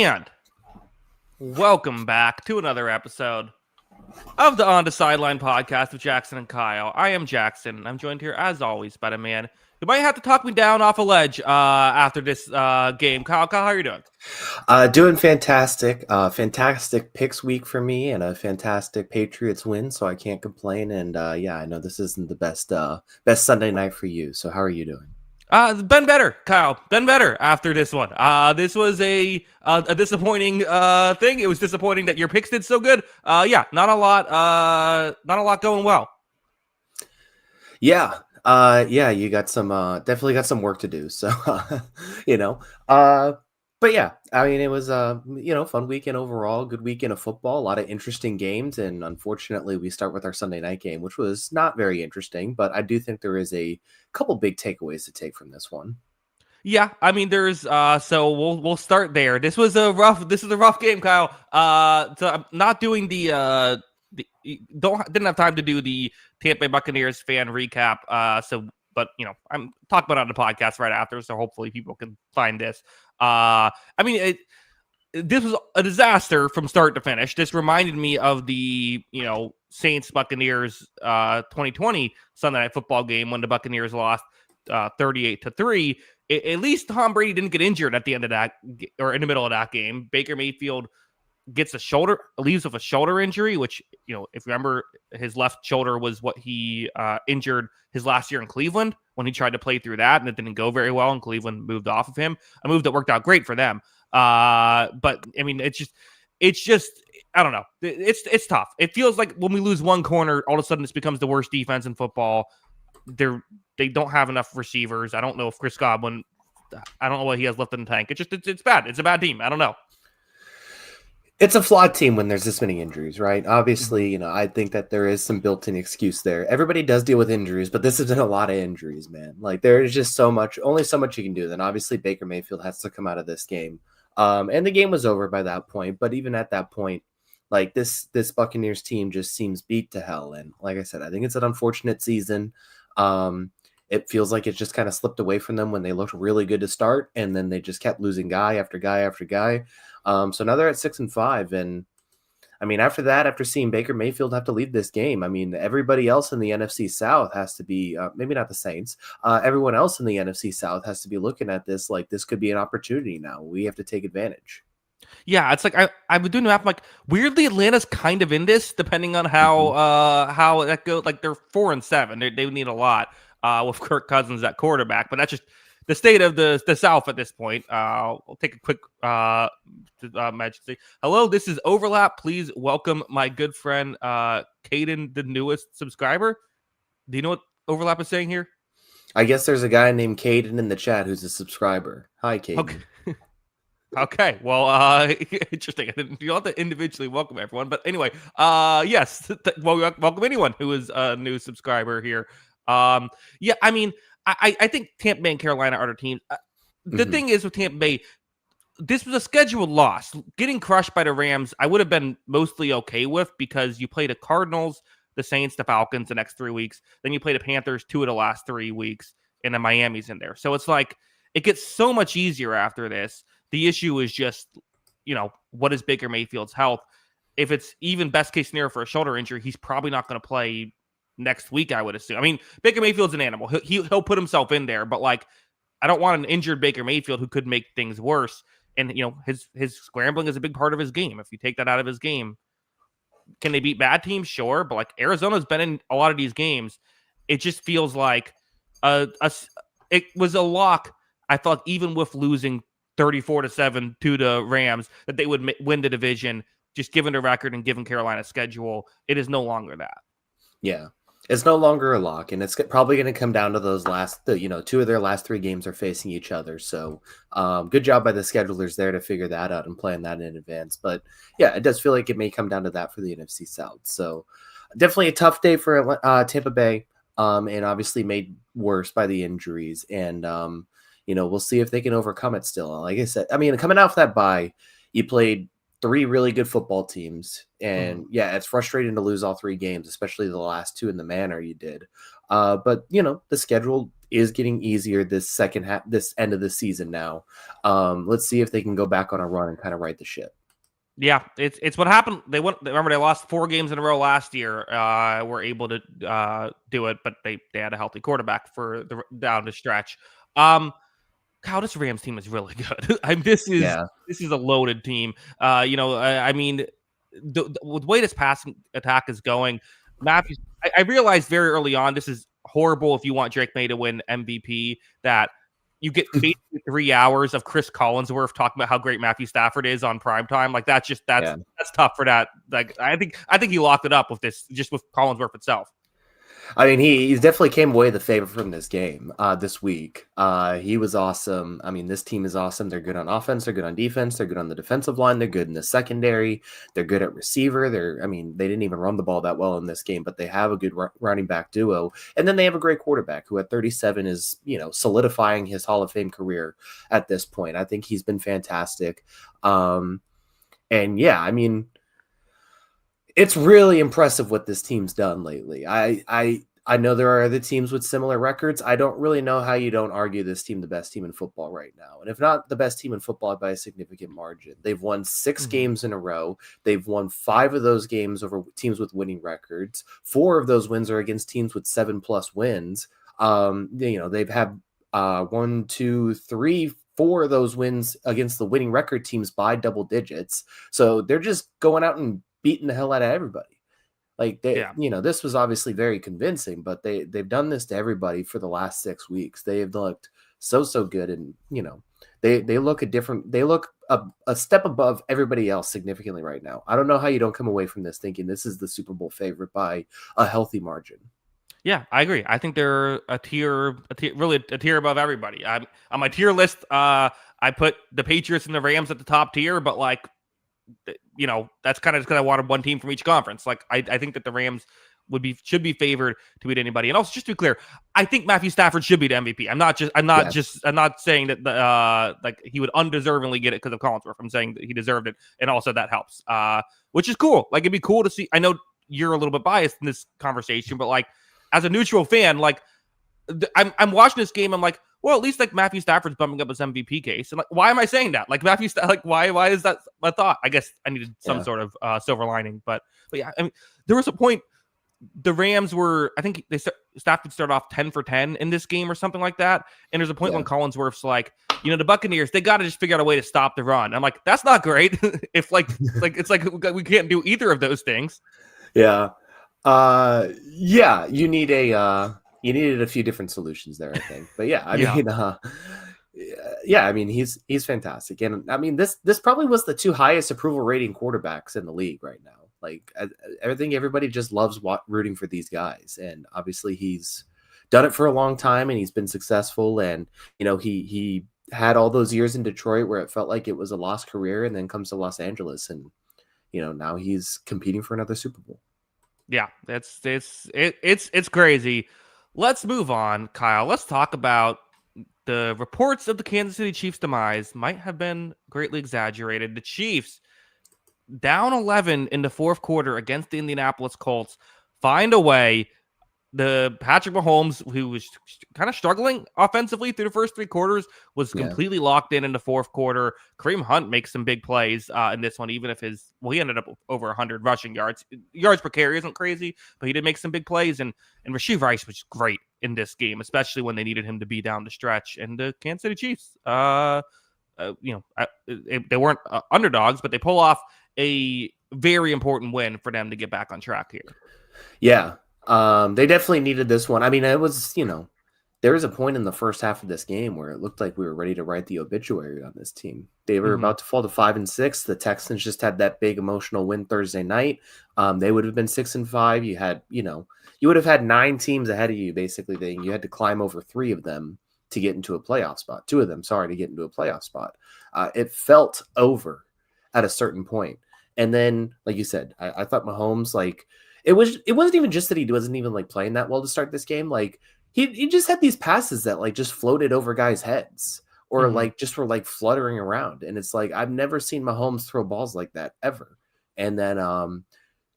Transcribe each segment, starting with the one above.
And welcome back to another episode of the On the Sideline podcast with Jackson and Kyle. I am Jackson. I'm joined here, as always, by the man who might have to talk me down off a ledge after this game. Kyle, how are you doing? Doing fantastic. Fantastic picks week for me and a fantastic Patriots win, so I can't complain. And yeah, I know this isn't the best Sunday night for you. So how are you doing? Been better, Kyle. Been better after this one. This was a disappointing thing. It was disappointing that your picks did so good. Yeah, not a lot going well. Yeah. Yeah, you got some definitely got some work to do. So you know. But yeah, I mean it was fun weekend overall, good weekend of football, a lot of interesting games, and unfortunately we start with our Sunday night game, which was not very interesting, but I do think there is a couple big takeaways to take from this one. Yeah, I mean, there's so we'll start there. This is a rough game, Kyle. So I'm not doing didn't have time to do the Tampa Bay Buccaneers fan recap. But I'm talking about it on the podcast right after, so hopefully people can find this. I mean, this was a disaster from start to finish. This reminded me of the Saints Buccaneers 2020 Sunday Night Football game when the Buccaneers lost 38-3. At least Tom Brady didn't get injured at the end of that, or in the middle of that game. Baker Mayfield leaves with a shoulder injury, which, if you remember, his left shoulder was what he injured his last year in Cleveland when he tried to play through that, and it didn't go very well, and Cleveland moved off of him. A move that worked out great for them. But I mean, it's just, I don't know. It's tough. It feels like when we lose one corner, all of a sudden this becomes the worst defense in football. They don't have enough receivers. I don't know if Chris Godwin, I don't know what he has left in the tank. It's bad. It's a bad team. I don't know. It's a flawed team when there's this many injuries, right? Obviously, I think that there is some built-in excuse there. Everybody does deal with injuries, but this has been a lot of injuries, man. Like, there is just only so much you can do. Then obviously Baker Mayfield has to come out of this game. And the game was over by that point. But even at that point, like this Buccaneers team just seems beat to hell. And like I said, I think it's an unfortunate season. It feels like it just kind of slipped away from them when they looked really good to start, and then they just kept losing guy after guy after guy. So now they're at 6-5, and I mean, after seeing Baker Mayfield have to leave this game, I mean, everybody else in the NFC South has to be, maybe not the Saints, everyone else in the NFC South has to be looking at this like this could be an opportunity now. We have to take advantage. Yeah, it's like I would do the math. I'm like, weirdly, Atlanta's kind of in this, depending on how that goes. Like, they're 4-7. They would need a lot with Kirk Cousins at quarterback, but that's just the state of the South at this point. We'll take a quick message. Hello, this is Overlap. Please welcome my good friend Caden, the newest subscriber. Do you know what Overlap is saying here? I guess there's a guy named Caden in the chat who's a subscriber. Hi, Caden. Okay. Okay, well, interesting. You have to individually welcome everyone, but anyway, yes, welcome anyone who is a new subscriber here. Yeah, I mean, I think Tampa Bay and Carolina are the teams. The thing is with Tampa Bay, this was a scheduled loss. Getting crushed by the Rams, I would have been mostly okay with, because you play the Cardinals, the Saints, the Falcons the next 3 weeks. Then you play the Panthers 2 of the last 3 weeks, and then Miami's in there. So it's like it gets so much easier after this. The issue is just, what is Baker Mayfield's health? If it's even best case scenario for a shoulder injury, he's probably not going to play next week, I would assume. I mean, Baker Mayfield's an animal. He'll put himself in there, but like, I don't want an injured Baker Mayfield who could make things worse. And his scrambling is a big part of his game. If you take that out of his game, can they beat bad teams? Sure, but like, Arizona's been in a lot of these games. It just feels like it was a lock. I thought even with losing 34-7 to the Rams, that they would win the division, just given the record and given Carolina's schedule. It is no longer that. Yeah, it's no longer a lock, and it's probably going to come down to those last, 2 of their last 3 games are facing each other. So good job by the schedulers there to figure that out and plan that in advance. But yeah, it does feel like it may come down to that for the NFC South. So definitely a tough day for Tampa Bay, and obviously made worse by the injuries. And we'll see if they can overcome it still. Like I said, I mean, coming out of that bye, you played 3 really good football teams. And yeah, it's frustrating to lose all 3 games, especially the last 2 in the manner you did. But the schedule is getting easier this second half, this end of the season now. Let's see if they can go back on a run and kind of right the ship. Yeah, it's what happened. Remember they lost 4 games in a row last year. Were able to do it, but they had a healthy quarterback for the down the stretch. Kyle, this Rams team is really good. Yeah. This is a loaded team. I mean, with the way this passing attack is going, Matthews. I realized very early on this is horrible if you want Drake May to win MVP. That you get basically 3 hours of Chris Collinsworth talking about how great Matthew Stafford is on primetime. Like that's tough for that. Like I think he locked it up with this, just with Collinsworth itself. I mean, he definitely came away the favorite from this game this week. He was awesome. I mean, this team is awesome. They're good on offense. They're good on defense. They're good on the defensive line. They're good in the secondary. They're good at receiver. They didn't even run the ball that well in this game, but they have a good running back duo. And then they have a great quarterback who at 37 is, solidifying his Hall of Fame career at this point. I think he's been fantastic. And yeah, I mean, it's really impressive what this team's done lately. I know there are other teams with similar records. I don't really know how you don't argue this team the best team in football right now. And if not the best team in football by a significant margin. They've won 6 games in a row. They've won 5 of those games over teams with winning records. 4 of those wins are against teams with 7+ wins. They've had 1, 2, 3, 4 of those wins against the winning record teams by double digits. So they're just going out and beating the hell out of everybody. Like this was obviously very convincing, but they've done this to everybody for the last 6 weeks. They've looked so good, and they look a step above everybody else significantly right now. I don't know how you don't come away from this thinking this is the Super Bowl favorite by a healthy margin. Yeah, I agree. I think they're a tier above everybody. On my tier list, I put the Patriots and the Rams at the top tier, but that's kind of just because I wanted one team from each conference. Like I think that the Rams should be favored to beat anybody. And also, just to be clear, I think Matthew Stafford should be the MVP. I'm not saying that he would undeservingly get it because of Collinsworth. I'm saying that he deserved it, and also that helps. Which is cool. Like it'd be cool to see. I know you're a little bit biased in this conversation, but like as a neutral fan, like I'm watching this game. I'm like, well, at least like Matthew Stafford's bumping up his MVP case. And like, why am I saying that? Like why is that my thought? I guess I needed some sort of silver lining, but yeah, I mean, there was a point the Rams were, I think Stafford started off 10 for 10 in this game or something like that. And there's a point when Collinsworth's like, the Buccaneers, they got to just figure out a way to stop the run. I'm like, that's not great. If it's like we can't do either of those things. Yeah. You needed a few different solutions there, I think. But yeah, I mean, he's fantastic. And I mean, this probably was the 2 highest approval rating quarterbacks in the league right now. Like I think everybody just loves rooting for these guys. And obviously he's done it for a long time and he's been successful. And, he had all those years in Detroit where it felt like it was a lost career, and then comes to Los Angeles and, now he's competing for another Super Bowl. Yeah, it's crazy. Let's move on, Kyle. Let's talk about the reports of the Kansas City Chiefs' demise might have been greatly exaggerated. The Chiefs, down 11 in the fourth quarter against the Indianapolis Colts, find a way. The Patrick Mahomes, who was kind of struggling offensively through the first 3 quarters, was completely locked in the fourth quarter. Kareem Hunt makes some big plays in this one, even if he ended up over 100 rushing yards. Yards per carry isn't crazy, but he did make some big plays. And Rashee Rice was great in this game, especially when they needed him to be down the stretch. And the Kansas City Chiefs, they weren't underdogs, but they pull off a very important win for them to get back on track here. Yeah. They definitely needed this one. I mean, it was, there was a point in the first half of this game where it looked like we were ready to write the obituary on this team. They were about to fall to 5-6. The Texans just had that big emotional win Thursday night. They would have been 6-5. You had, you would have had 9 teams ahead of you, basically. You had to climb over 3 of them to get into a playoff spot. 2 of them, to get into a playoff spot. It felt over at a certain point. And then, like you said, I thought Mahomes, it wasn't even just that he wasn't even playing that well to start this game. Like he just had these passes that just floated over guys' heads or just were fluttering around. And it's I've never seen Mahomes throw balls like that ever. And then,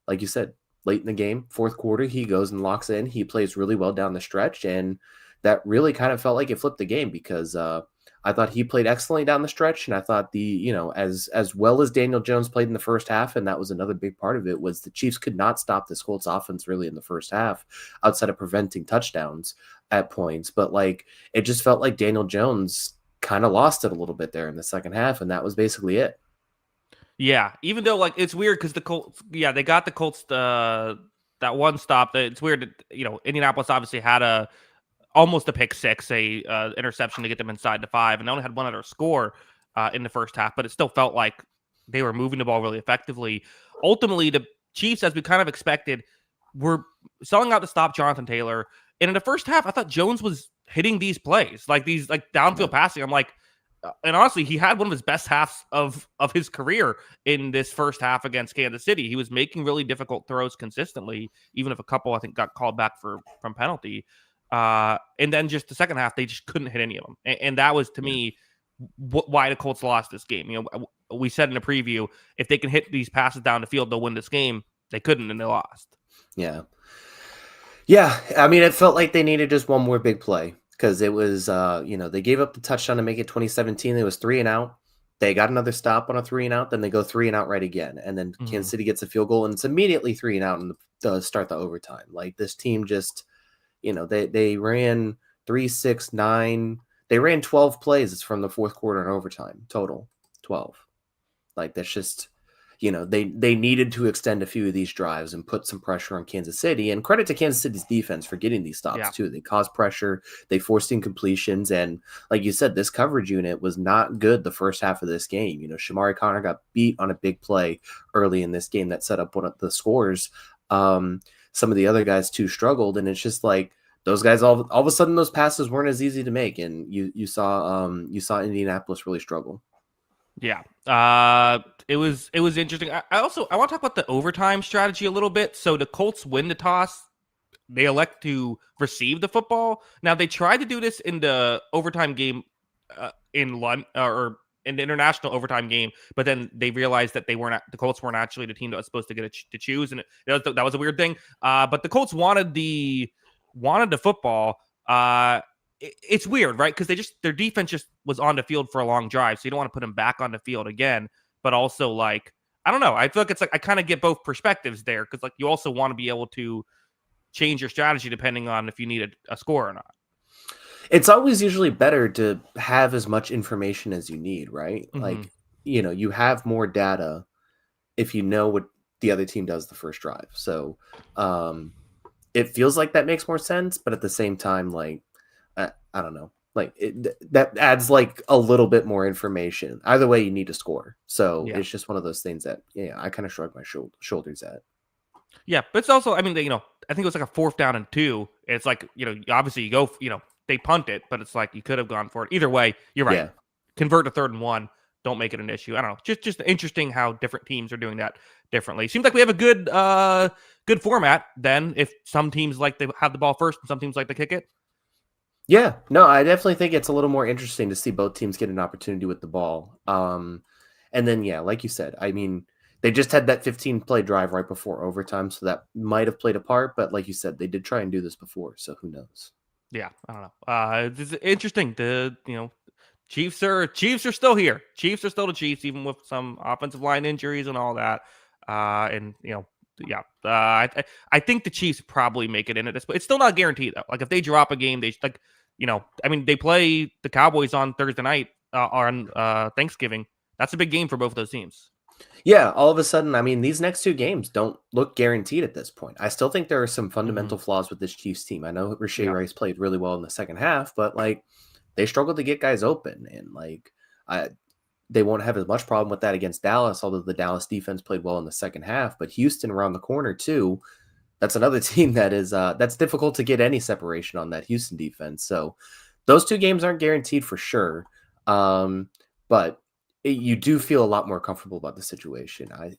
like you said, late in the game, fourth quarter, he goes and locks in. He plays really well down the stretch, and that really kind of felt like it flipped the game because I thought he played excellently down the stretch, and I thought as well as Daniel Jones played in the first half, and that was another big part of it, was the Chiefs could not stop this Colts offense really in the first half outside of preventing touchdowns at points. But like it just felt like Daniel Jones kind of lost it a little bit there in the second half, and that was basically it. Yeah, even though like it's weird because the Colts, they got the Colts that one stop. That it's weird that Indianapolis obviously had almost a pick six, a interception to get them inside the 5, and they only had one other score in the first half, but it still felt like they were moving the ball really effectively. Ultimately, the Chiefs, as we kind of expected, were selling out to stop Jonathan Taylor. And in the first half, I thought Jones was hitting these plays, like these like downfield passing. I'm like, and honestly, he had one of his best halves of his career in this first half against Kansas City. He was making really difficult throws consistently, even if a couple I think got called back from penalty. And then just the second half, they just couldn't hit any of them, and that was to me why the Colts lost this game. We said in the preview, if they can hit these passes down the field, they'll win this game. They couldn't, and they lost. Yeah. Yeah, I mean, it felt like they needed just one more big play because it was, they gave up the touchdown to make it 2017. It was 3-and-out. They got another stop on a 3-and-out. Then they go 3-and-out right again. And then Kansas City gets a field goal, and it's immediately 3-and-out and to start the overtime. Like this team just, they ran 3, 6, 9. They ran 12 plays from the fourth quarter in overtime, total 12. Like that's just... they needed to extend a few of these drives and put some pressure on Kansas City. And credit to Kansas City's defense for getting these stops too. They caused pressure, they forced incompletions, and like you said, this coverage unit was not good the first half of this game. Shamari Connor got beat on a big play early in this game that set up one of the scores. Some of the other guys too struggled, and it's just like those guys all of a sudden those passes weren't as easy to make, and you saw Indianapolis really struggle. Yeah. It was interesting. I want to talk about the overtime strategy a little bit. So the Colts win the toss. They elect to receive the football. Now they tried to do this in the overtime game in London or in the international overtime game, but then they realized that the Colts weren't actually the team that was supposed to get to choose, and that was a weird thing. But the Colts wanted the football. It's weird, right? Because their defense just was on the field for a long drive, so you don't want to put them back on the field again. But also, like, I don't know. I feel like it's like I kind of get both perspectives there because, like, you also want to be able to change your strategy depending on if you need a score or not. It's always usually better to have as much information as you need, right? Mm-hmm. Like, you have more data if you know what the other team does the first drive. So it feels like that makes more sense, but at the same time, like, I don't know. Like that adds like a little bit more information. Either way, you need to score. So It's just one of those things that I kind of shrug my shoulders at. Yeah, but it's also, I mean, I think it was like a 4th down and 2. It's like obviously you go, they punt it, but it's like you could have gone for it. Either way, you're right. Yeah. Convert to 3rd and 1. Don't make it an issue. I don't know. Just interesting how different teams are doing that differently. Seems like we have a good format. Then if some teams like they have the ball first and some teams like to kick it. Yeah, no, I definitely think it's a little more interesting to see both teams get an opportunity with the ball. And then, like you said, I mean, they just had that 15-play drive right before overtime, so that might have played a part. But like you said, they did try and do this before, so who knows? Yeah, I don't know. It's interesting. Chiefs are still here. Chiefs are still the Chiefs, even with some offensive line injuries and all that. I think the Chiefs probably make it in at this, but it's still not guaranteed though. Like if they drop a game, they they play the Cowboys on Thursday night on Thanksgiving. That's a big game for both of those teams. Yeah, all of a sudden, I mean, these next 2 games don't look guaranteed at this point. I still think there are some fundamental flaws with this Chiefs team. I know Rashee Rice played really well in the second half, but like they struggled to get guys open, and like they won't have as much problem with that against Dallas, although the Dallas defense played well in the second half. But Houston around the corner too, that's another team that is that's difficult to get any separation on that Houston defense. So those 2 games aren't guaranteed for sure. But you do feel a lot more comfortable about the situation. I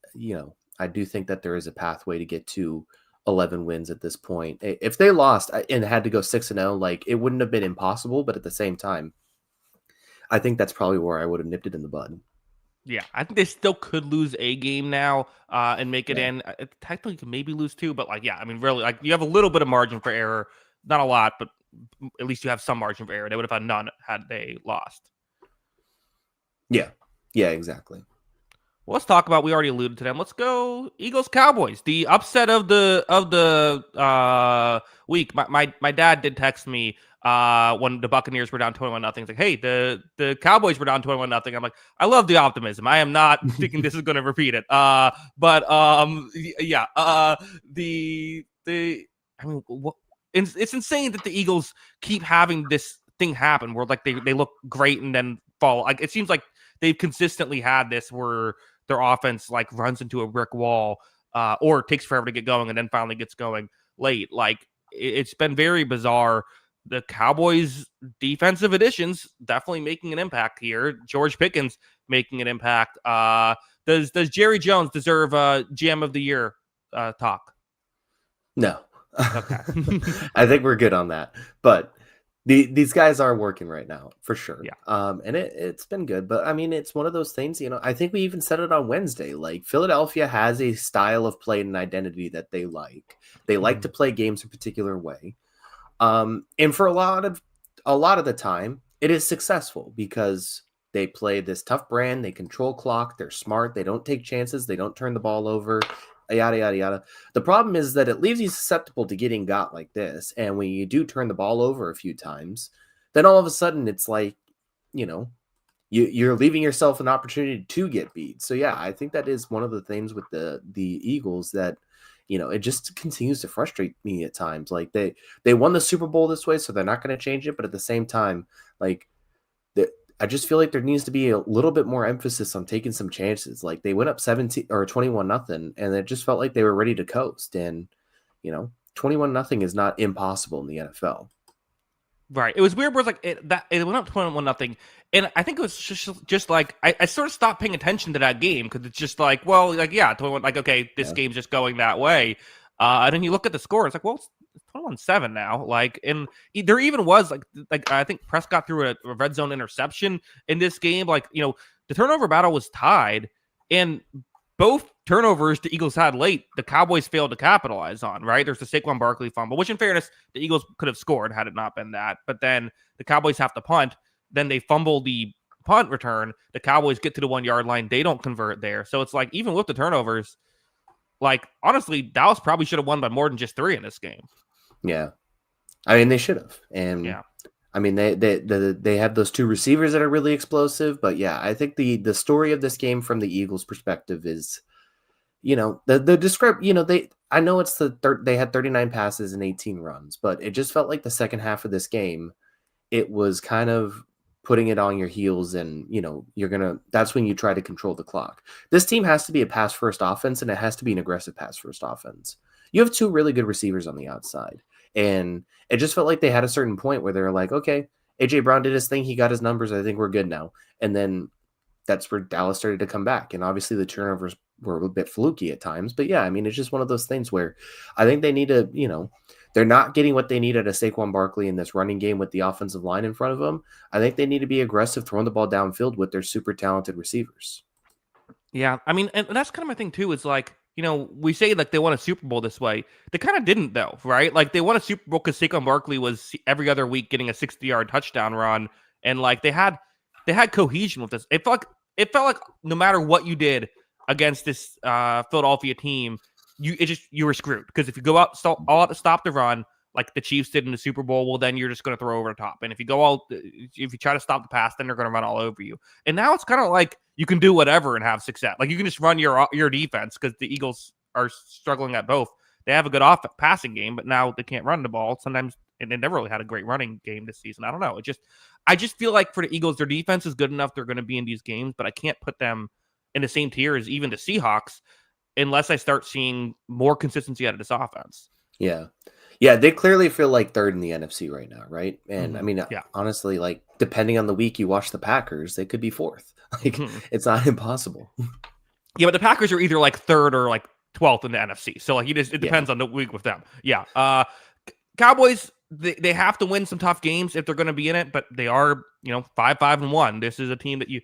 do think that there is a pathway to get to 11 wins at this point. If they lost and had to go 6-0, like it wouldn't have been impossible, but at the same time, I think that's probably where I would have nipped it in the bud. Yeah, I think they still could lose a game now and make it in. Technically, you could maybe lose 2, but I mean, really, like you have a little bit of margin for error. Not a lot, but at least you have some margin of error. They would have had none had they lost. Yeah, exactly. Well, let's talk about. We already alluded to them. Let's go Eagles Cowboys. The upset of the week. My dad did text me when the Buccaneers were down 21-0. He's like, hey, the Cowboys were down 21-0. I'm like, I love the optimism. I am not thinking this is going to repeat it. Yeah. I mean, it's insane that the Eagles keep having this thing happen where like they look great and then fall. Like it seems like they've consistently had this where their offense like runs into a brick wall or takes forever to get going and then finally gets going late. Like it's been very bizarre. The Cowboys defensive additions definitely making an impact here. George Pickens making an impact. Does Jerry Jones deserve GM of the Year talk? No. Okay. I think we're good on that. But these guys are working right now for sure. Yeah. And it's been good. But I mean, it's one of those things, I think we even said it on Wednesday. Like Philadelphia has a style of play and identity that they like. They like to play games a particular way. And for a lot of the time, it is successful because they play this tough brand. They control clock. They're smart. They don't take chances. They don't turn the ball over. Yada, yada, yada. The problem is that it leaves you susceptible to getting got like this. And when you do turn the ball over a few times, then all of a sudden it's like, you're leaving yourself an opportunity to get beat. So yeah, I think that is one of the things with the Eagles that, it just continues to frustrate me at times. Like they won the Super Bowl this way, so they're not going to change it. But at the same time, like I just feel like there needs to be a little bit more emphasis on taking some chances. Like they went up 17 or 21-0, and it just felt like they were ready to coast. And 21-0 is not impossible in the NFL. Right. It was weird. Where it went up 21-0, and I think it was just like I sort of stopped paying attention to that game because it's just like, well, like 21. Like okay, this game's just going that way. And then you look at the score, it's like, well, it's 21-7 now. Like, and there even was like I think Prescott threw a red zone interception in this game. Like, the turnover battle was tied, and both turnovers the Eagles had late, the Cowboys failed to capitalize on, right? There's the Saquon Barkley fumble, which in fairness, the Eagles could have scored had it not been that. But then the Cowboys have to punt. Then they fumble the punt return. The Cowboys get to the 1 yard line. They don't convert there. So it's like, even with the turnovers, like, honestly, Dallas probably should have won by more than just 3 in this game. Yeah. I mean, they should have. And yeah. I mean, they have those 2 receivers that are really explosive, but yeah, I think the story of this game from the Eagles' perspective is, the descript. I know it's they had 39 passes and 18 runs, but it just felt like the second half of this game, it was kind of putting it on your heels, and that's when you try to control the clock. This team has to be a pass first offense, and it has to be an aggressive pass first offense. You have 2 really good receivers on the outside. And it just felt like they had a certain point where they were like, okay, A.J. Brown did his thing. He got his numbers. I think we're good now. And then that's where Dallas started to come back. And obviously the turnovers were a bit fluky at times. But yeah, I mean, it's just one of those things where I think they need to, they're not getting what they need out of Saquon Barkley in this running game with the offensive line in front of them. I think they need to be aggressive, throwing the ball downfield with their super talented receivers. Yeah, I mean, and that's kind of my thing too, is like, we say like they won a Super Bowl this way. They kind of didn't though, right? Like they won a Super Bowl because Saquon Barkley was every other week getting a 60-yard touchdown run, and like they had cohesion with this. It felt like no matter what you did against this Philadelphia team, you were screwed, because if you go out all out to stop the run like the Chiefs did in the Super Bowl, well then you're just going to throw over the top. And if you try to stop the pass, then they're going to run all over you. And now it's kind of like you can do whatever and have success. Like you can just run your defense, because the Eagles are struggling at both. They have a good passing game, but now they can't run the ball sometimes, and they never really had a great running game this season. I don't know. I just feel like for the Eagles, their defense is good enough. They're going to be in these games, but I can't put them in the same tier as even the Seahawks unless I start seeing more consistency out of this offense. Yeah. Yeah, they clearly feel like third in the NFC right now, right? And I mean, honestly, like depending on the week you watch the Packers, they could be fourth. Like it's not impossible. Yeah, but the Packers are either like third or like 12th in the NFC. So like it depends on the week with them. Yeah. Cowboys, they have to win some tough games if they're going to be in it, but they are, 5-1. This is a team that you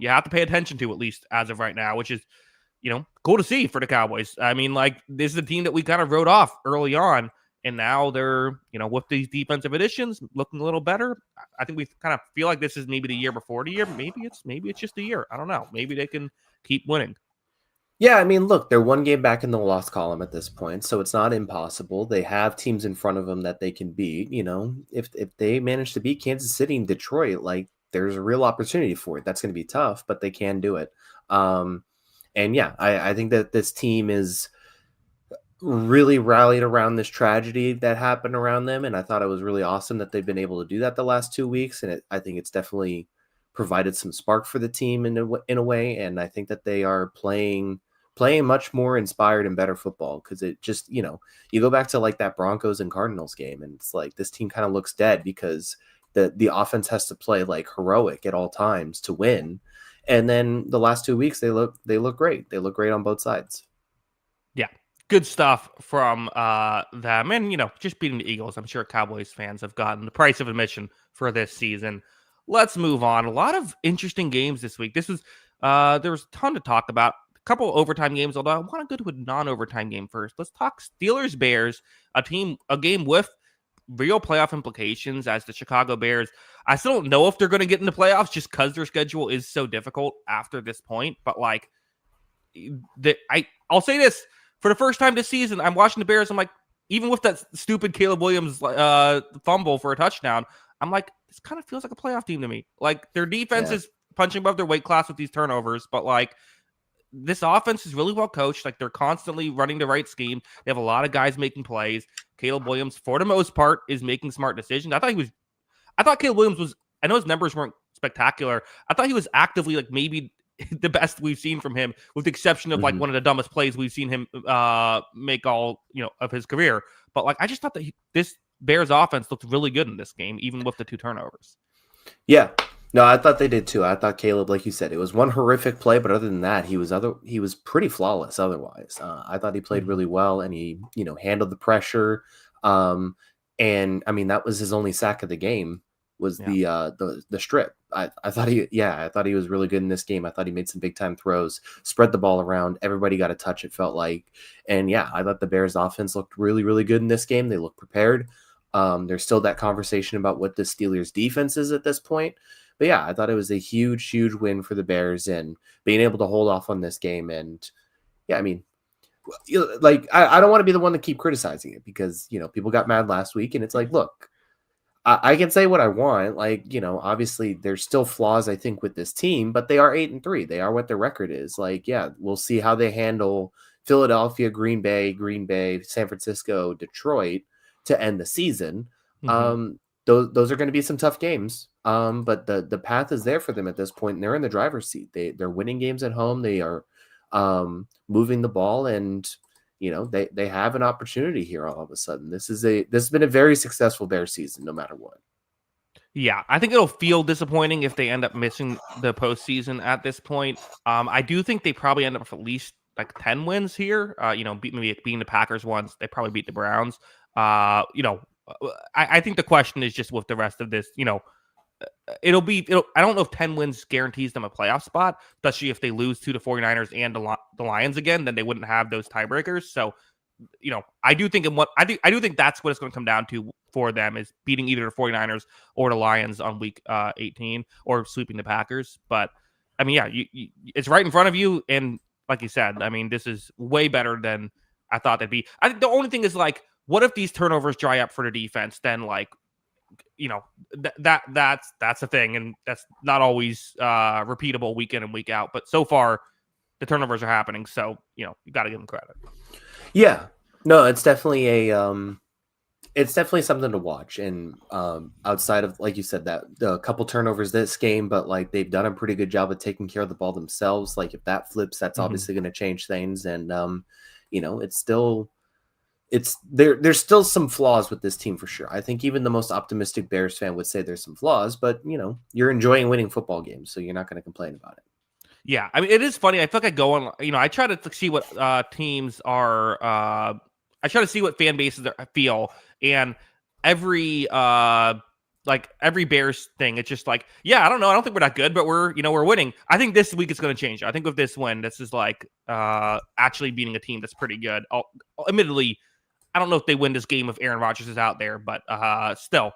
have to pay attention to, at least as of right now, which is, cool to see for the Cowboys. I mean, like this is a team that we kind of wrote off early on. And now they're, with these defensive additions looking a little better. I think we kind of feel like this is maybe the year before the year. Maybe it's just a year. I don't know. Maybe they can keep winning. Yeah, I mean, look, they're one game back in the loss column at this point, so it's not impossible. They have teams in front of them that they can beat. If they manage to beat Kansas City and Detroit, like there's a real opportunity for it. That's going to be tough, but they can do it. And yeah, I think that this team is really rallied around this tragedy that happened around them, and I thought it was really awesome that they've been able to do that the last 2 weeks, and I think it's definitely provided some spark for the team in a way, and I think that they are playing much more inspired and better football, because it just, you go back to like that Broncos and Cardinals game, and it's like this team kind of looks dead because the offense has to play like heroic at all times to win, and then the last 2 weeks they look great. They look great on both sides. Yeah. Good stuff from them. And, just beating the Eagles. I'm sure Cowboys fans have gotten the price of admission for this season. Let's move on. A lot of interesting games this week. There was a ton to talk about. A couple overtime games, although I want to go to a non-overtime game first. Let's talk Steelers-Bears, a game with real playoff implications as the Chicago Bears. I still don't know if they're going to get into playoffs just because their schedule is so difficult after this point. But, I'll say this. For the first time this season, I'm watching the Bears. I'm like, even with that stupid Caleb Williams fumble for a touchdown, I'm like, this kind of feels like a playoff team to me. Like, their defense is punching above their weight class with these turnovers, but this offense is really well coached. Like, they're constantly running the right scheme. They have a lot of guys making plays. Caleb Williams, for the most part, is making smart decisions. I thought Caleb Williams was, I know his numbers weren't spectacular. I thought he was actively maybe the best we've seen from him, with the exception of one of the dumbest plays we've seen him make all of his career. But I just thought that this Bears offense looked really good in this game, even with the 2 turnovers. Yeah, no, I thought they did too. I thought Caleb, like you said, it was one horrific play, but other than that, he was pretty flawless. Otherwise, I thought he played really well, and he handled the pressure. And I mean, that was his only sack of the game. Was the strip. I thought he was really good in this game. I thought he made some big time throws, spread the ball around. Everybody got a touch, it felt like. And yeah, I thought the Bears offense looked really, really good in this game. They looked prepared. There's still that conversation about what the Steelers defense is at this point. But yeah, I thought it was a huge, huge win for the Bears and being able to hold off on this game. And yeah, I mean, I don't want to be the one to keep criticizing it, because, people got mad last week, and it's like, look, I can say what I want. Obviously there's still flaws, I think, with this team, but they are 8-3. They are what their record is. We'll see how they handle Philadelphia, Green Bay, San Francisco, Detroit to end the season. Those are going to be some tough games. But the path is there for them at this point, and they're in the driver's seat. They're winning games at home. They are moving the ball, and they have an opportunity here all of a sudden. This has been a very successful Bears season, no matter what. Yeah, I think it'll feel disappointing if they end up missing the postseason at this point. I do think they probably end up with at least 10 wins here. Maybe beating the Packers once. They probably beat the Browns. I think the question is just with the rest of this, I don't know if 10 wins guarantees them a playoff spot, especially if they lose to the 49ers and the Lions again, then they wouldn't have those tiebreakers. So, I do think I do think that's what it's going to come down to for them, is beating either the 49ers or the Lions on week 18, or sweeping the Packers. But I mean, yeah, it's right in front of you. And like you said, I mean, this is way better than I thought they'd be. I think the only thing is what if these turnovers dry up for the defense? Then that's a thing, and that's not always repeatable week in and week out. But so far, the turnovers are happening, so you got to give them credit. Yeah, no, it's definitely something to watch. And outside of, like you said, that a couple turnovers this game, but they've done a pretty good job of taking care of the ball themselves. If that flips, that's obviously going to change things. And there's still some flaws with this team for sure. I think even the most optimistic Bears fan would say there's some flaws, but you're enjoying winning football games, so you're not going to complain about it. Yeah, I mean, it is funny. I feel like I go on, I try to see what teams are, I try to see what fan bases feel, and every Bears thing, it's just yeah, I don't know. I don't think we're that good, but we're winning. I think this week it's going to change. I think with this win, this is actually beating a team that's pretty good. Admittedly, I don't know if they win this game if Aaron Rodgers is out there, but still,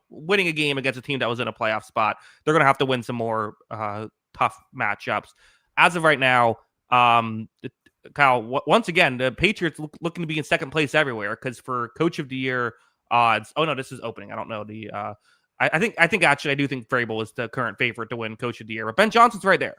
winning a game against a team that was in a playoff spot, they're going to have to win some more tough matchups. As of right now, Kyle, once again, the Patriots looking to be in second place everywhere because for Coach of the Year odds. Oh no, this is opening. I don't know the. I think actually I do think Vrabel is the current favorite to win Coach of the Year, but Ben Johnson's right there.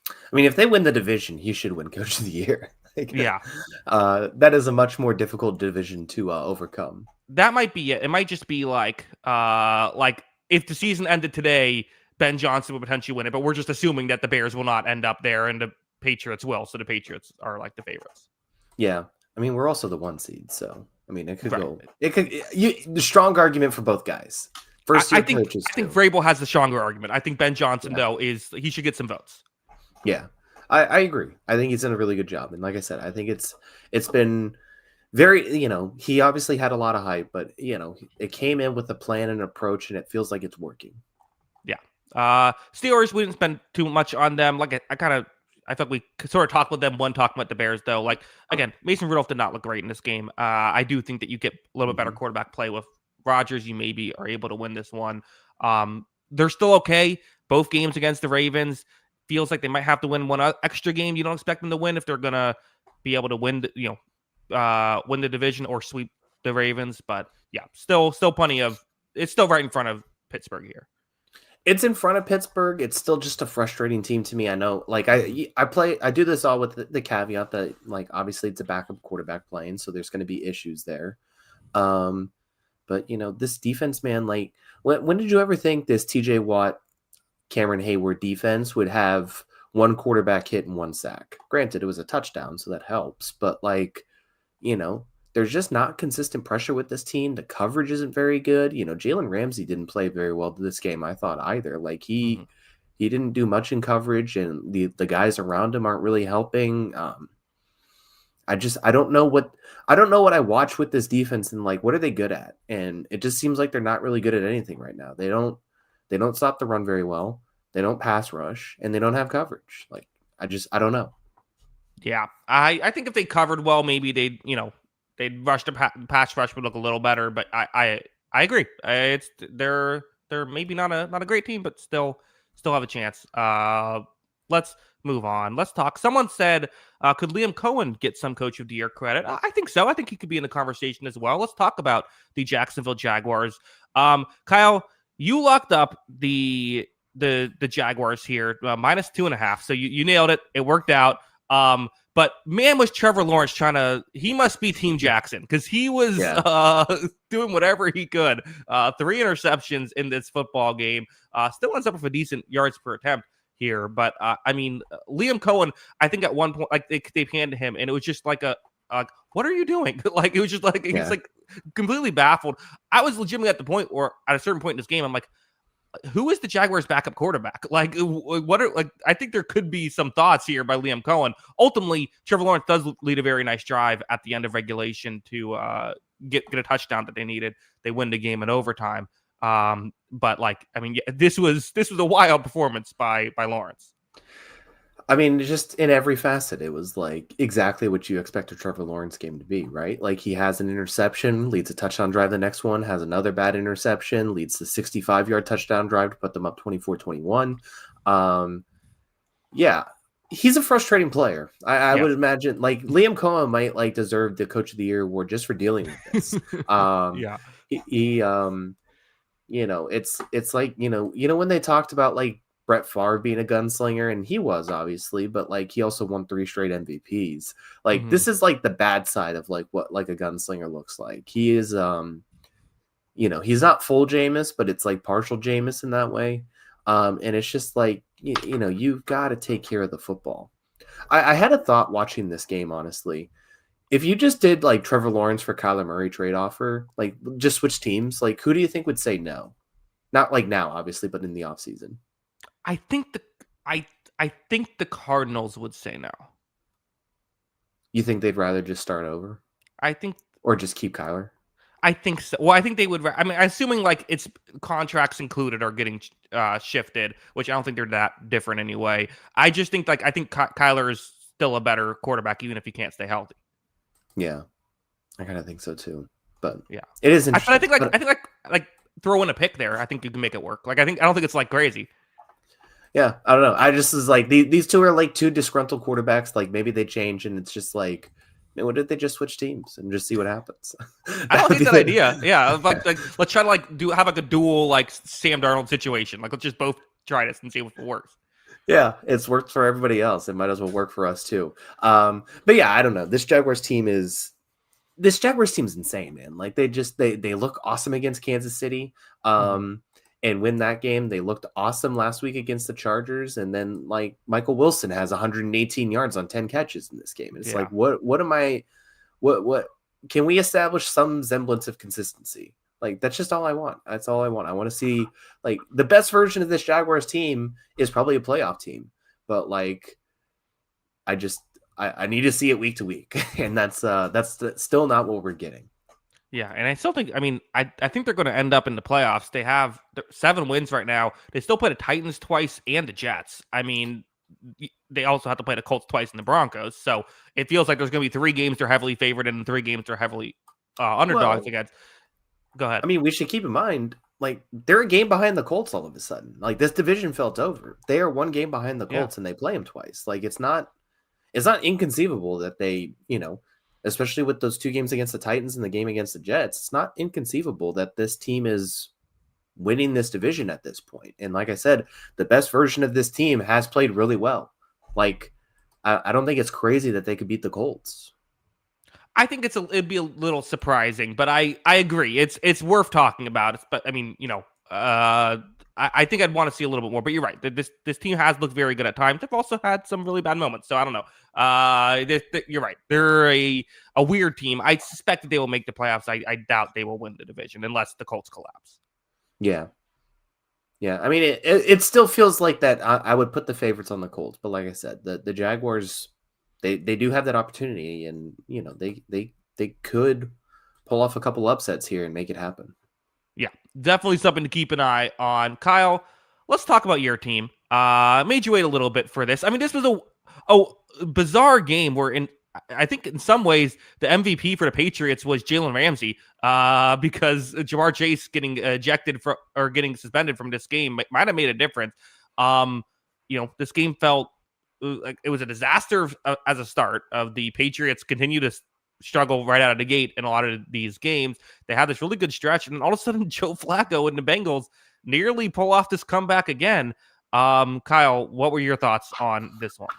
I mean, if they win the division, he should win Coach of the Year. Yeah, that is a much more difficult division to overcome. That might be it. It might just be like if the season ended today, Ben Johnson would potentially win it, but we're just assuming that the Bears will not end up there and the Patriots will, so the Patriots are like the favorites. Yeah, I mean, we're also the 1 seed, so I mean, it could go. It could. The strong argument for both guys. I think Vrabel has the stronger argument. I think Ben Johnson though he should get some votes. Yeah, I agree. I think he's done a really good job, and like I said, I think it's been very. He obviously had a lot of hype, but it came in with a plan and approach, and it feels like it's working. Yeah. Steelers, we didn't spend too much on them. Like I thought we sort of talked with them when talking about the Bears, though. Like, again, Mason Rudolph did not look great in this game. I do think that you get a little bit better quarterback play with Rodgers. You maybe are able to win this one. They're still okay. Both games against the Ravens feels like they might have to win one extra game. You don't expect them to win if they're going to be able to win, win the division or sweep the Ravens. But, yeah, still plenty of – it's still right in front of Pittsburgh here. It's in front of Pittsburgh. It's still just a frustrating team to me. I know, like I do this all with the caveat that, like, obviously it's a backup quarterback playing, so there's going to be issues there. But this defense, man, like, when did you ever think this TJ Watt, Cameron Hayward defense would have one quarterback hit and one sack? Granted, it was a touchdown, so that helps. But there's just not consistent pressure with this team. The coverage isn't very good. Jalen Ramsey didn't play very well this game, I thought, either. Like he didn't do much in coverage, and the guys around him aren't really helping. I don't know what I watch with this defense and like what are they good at? And it just seems like they're not really good at anything right now. They don't stop the run very well. They don't pass rush, and they don't have coverage. Like I don't know. Yeah, I think if they covered well, maybe they'd rush the pass rush would look a little better, but I agree. They're maybe not a great team, but still have a chance. Let's move on. Let's talk. Someone said, could Liam Cohen get some Coach of the Year credit? I think so. I think he could be in the conversation as well. Let's talk about the Jacksonville Jaguars. Kyle, you locked up the Jaguars here -2.5. So you nailed it. It worked out. But man, was Trevor Lawrence he must be Team Jackson because he was doing whatever he could. 3 interceptions in this football game. Still ends up with a decent yards per attempt here. But I mean, Liam Cohen, I think at one point, like they panned him and it was just like what are you doing? Like, it was just like, he's like completely baffled. I was legitimately at the point where at a certain point in this game, I'm like, who is the Jaguars' backup quarterback? Like, I think there could be some thoughts here by Liam Cohen. Ultimately, Trevor Lawrence does lead a very nice drive at the end of regulation to get a touchdown that they needed. They win the game in overtime. But like, I mean, this was a wild performance by Lawrence. I mean, just in every facet, it was like exactly what you expect a Trevor Lawrence game to be, right? Like he has an interception, leads a touchdown drive. The next one has another bad interception, leads to 65-yard touchdown drive to put them up 24-21. Yeah, he's a frustrating player. I would imagine like Liam Cohen might like deserve the Coach of the Year award just for dealing with this. It's like, when they talked about like Brett Favre being a gunslinger, and he was obviously, but like he also won 3 straight MVPs. Like this is like the bad side of like what like a gunslinger looks like. He is, he's not full Jameis, but it's like partial Jameis in that way. And it's just like, you've got to take care of the football. I had a thought watching this game, honestly. If you just did like Trevor Lawrence for Kyler Murray trade offer, like just switch teams, like who do you think would say no? Not like now, obviously, but in the offseason. I think the Cardinals would say no. You think they'd rather just start over? Or just keep Kyler? I think so. Well, I think they would. I mean, assuming like it's contracts included are getting shifted, which I don't think they're that different anyway. I just think I think Kyler is still a better quarterback, even if he can't stay healthy. Yeah, I kind of think so too. But Yeah, it is but interesting. I think like throw in a pick there. I think you can make it work. Like I don't think it's like crazy. Yeah, I don't know. I just was like these two are like two disgruntled quarterbacks. Like maybe they change, and it's just like, man, what if they just switch teams and just see what happens? I That don't would hate be that the idea. Yeah, like let's try to like have like a dual like Sam Darnold situation. Like let's just both try this and see if it works. yeah. It's worked for everybody else. It might as well work for us too. But yeah, I don't know. This Jaguars team's insane, man. Like they look awesome against Kansas City. Mm-hmm. And win that game. They looked awesome last week against the Chargers, and then like Michael Wilson has 118 yards on 10 catches in this game. And it's Yeah. like, what am I? What can we establish some semblance of consistency? Like that's just all I want. That's all I want. I want to see like the best version of this Jaguars team is probably a playoff team, but like I just I need to see it week to week, and that's still not what we're getting. Yeah, and I still think. I mean, I think they're going to end up in the playoffs. They have 7 wins right now. They still play the Titans twice and the Jets. I mean, they also have to play the Colts twice and the Broncos. So it feels like there's going to be 3 games they're heavily favored and 3 games they're heavily underdogs Well, against. Go ahead. I mean, we should keep in mind like they're a game behind the Colts all of a sudden. Like this division felt over. They are one game behind the Yeah. Colts, and they play them twice. Like it's not inconceivable that they, especially with those 2 games against the Titans and the game against the Jets, it's not inconceivable that this team is winning this division at this point. And like I said, the best version of this team has played really well. Like, I don't think it's crazy that they could beat the Colts. I think it'd be a little surprising, but I agree. It's worth talking about. But I mean, I think I'd want to see a little bit more. But you're right. This team has looked very good at times. They've also had some really bad moments. So I don't know. You're right. They're a weird team. I suspect that they will make the playoffs. I doubt they will win the division unless the Colts collapse. Yeah. Yeah. I mean, it still feels like that. I would put the favorites on the Colts, but like I said, the Jaguars, they do have that opportunity, and they could pull off a couple upsets here and make it happen. Yeah, definitely something to keep an eye on. Kyle, let's talk about your team. Made you wait a little bit for this. I mean, this was a bizarre game where I think in some ways the MVP for the Patriots was Jalen Ramsey, because Jamar Chase getting ejected or getting suspended from this game might have made a difference. This game felt like it was a disaster as a start. Of the Patriots continue to struggle right out of the gate in a lot of these games. They had this really good stretch, and all of a sudden, Joe Flacco and the Bengals nearly pull off this comeback again. Kyle, what were your thoughts on this one?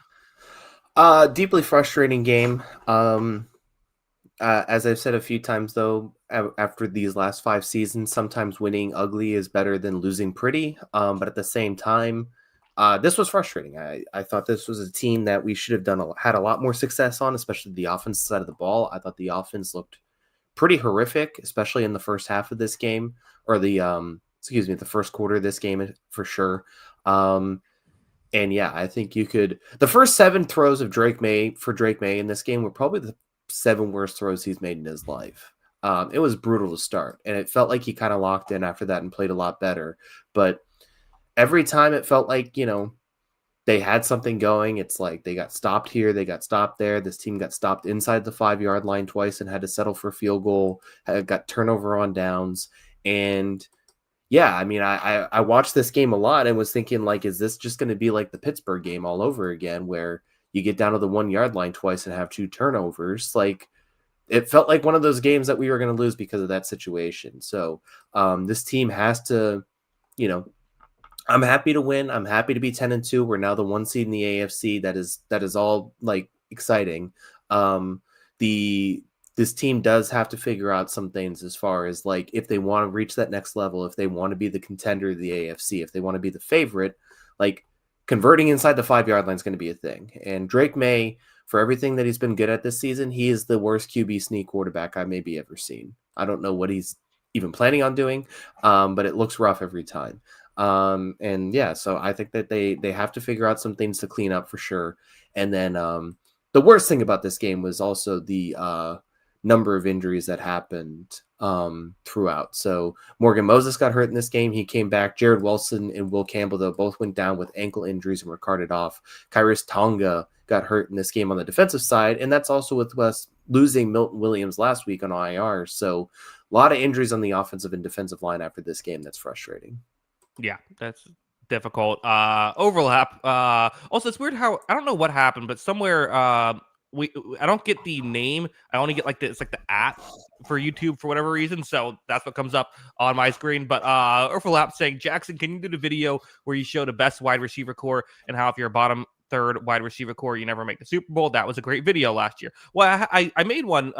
Deeply frustrating game. As I've said a few times, though, after these last 5 seasons, sometimes winning ugly is better than losing pretty. But at the same time, this was frustrating. I thought this was a team that we should have had a lot more success on, especially the offensive side of the ball. I thought the offense looked pretty horrific, especially in the first half of this game, or the first quarter of this game for sure. And yeah, I think the first 7 throws of Drake May in this game were probably the 7 worst throws he's made in his life. It was brutal to start, and it felt like he kind of locked in after that and played a lot better. But every time it felt like, they had something going. It's like they got stopped here, they got stopped there. This team got stopped inside the 5-yard line twice and had to settle for a field goal, got turnover on downs. And yeah, I mean, I watched this game a lot and was thinking, like, is this just going to be like the Pittsburgh game all over again, where you get down to the 1-yard line twice and have 2 turnovers? Like, it felt like one of those games that we were going to lose because of that situation. So this team has to, I'm happy to win. I'm happy to be 10-2. We're now the 1 seed in the AFC. That is all like exciting. This team does have to figure out some things as far as like if they want to reach that next level, if they want to be the contender of the AFC, if they want to be the favorite, like converting inside the 5-yard line is going to be a thing. And Drake May, for everything that he's been good at this season, he is the worst QB sneak quarterback I maybe ever seen. I don't know what he's even planning on doing, but it looks rough every time. And yeah, so I think that they have to figure out some things to clean up for sure. And then the worst thing about this game was also the number of injuries that happened throughout. So Morgan Moses got hurt in this game. He came back. Jared Wilson and Will Campbell, though, both went down with ankle injuries and were carted off. Kyrus Tonga got hurt in this game on the defensive side, and that's also with us losing Milton Williams last week on IR. So a lot of injuries on the offensive and defensive line after this game. That's frustrating. Yeah, that's difficult. Overlap. Also, it's weird how I don't know what happened, but somewhere I don't get the name. I only get like it's like the @ for YouTube for whatever reason. So that's what comes up on my screen. But Overlap saying, Jackson, can you do the video where you show the best wide receiver core and how if you're a bottom third wide receiver core, you never make the Super Bowl? That was a great video last year. Well, I made one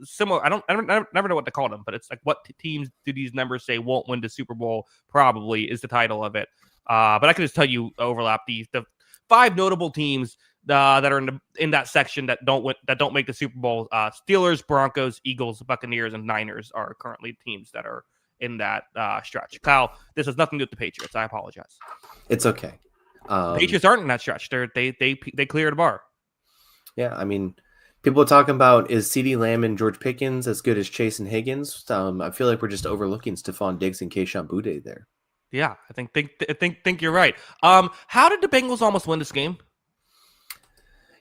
similar. I never know what to call them, but it's like what teams do these numbers say won't win the Super Bowl? Probably is the title of it. But I can just tell you, Overlap, the 5 notable teams that are in that section that don't make the Super Bowl. Steelers, Broncos, Eagles, Buccaneers, and Niners are currently teams that are in that stretch. Kyle, this has nothing to do with the Patriots. I apologize. It's okay. Patriots aren't in that stretch. They cleared the bar. Yeah, I mean, people are talking about, is CeeDee Lamb and George Pickens as good as Chase and Higgins? I feel like we're just overlooking Stephon Diggs and Kayshon Boutte there. Yeah, I think you're right. How did the Bengals almost win this game?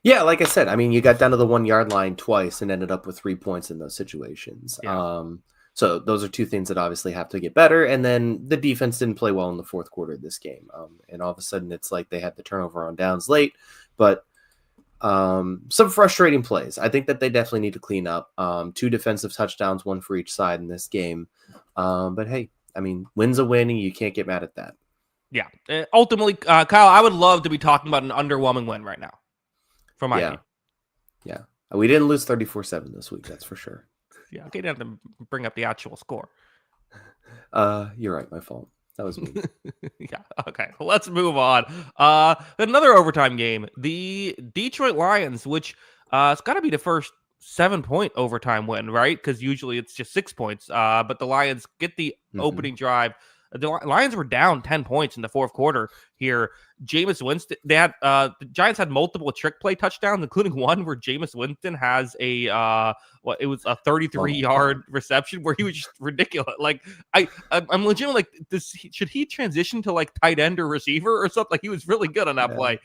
Yeah, like I said, I mean, you got down to the 1 yard line twice and ended up with 3 points in those situations. Yeah. So those are 2 things that obviously have to get better. And then the defense didn't play well in the fourth quarter of this game. And all of a sudden, it's like they had the turnover on downs late. But some frustrating plays. I think that they definitely need to clean up. 2 defensive touchdowns, 1 for each side in this game. But hey, I mean, win's a win, and you can't get mad at that. Yeah. Ultimately, Kyle, I would love to be talking about an underwhelming win right now for my team. Yeah. We didn't lose 34-7 this week, that's for sure. Yeah, okay, you have to bring up the actual score. You're right, my fault. That was me. Yeah, okay. Well, let's move on. Another overtime game. The Detroit Lions, which it's got to be the first 7-point overtime win, right? Because usually it's just 6 points. But the Lions get the opening drive. The Lions were down 10 points in the fourth quarter here. Jameis Winston, the Giants had multiple trick play touchdowns, including one where Jameis Winston has it was a 33-yard reception where he was just ridiculous. Like I'm legitimately like, should he transition to like tight end or receiver or something? Like, he was really good on that play.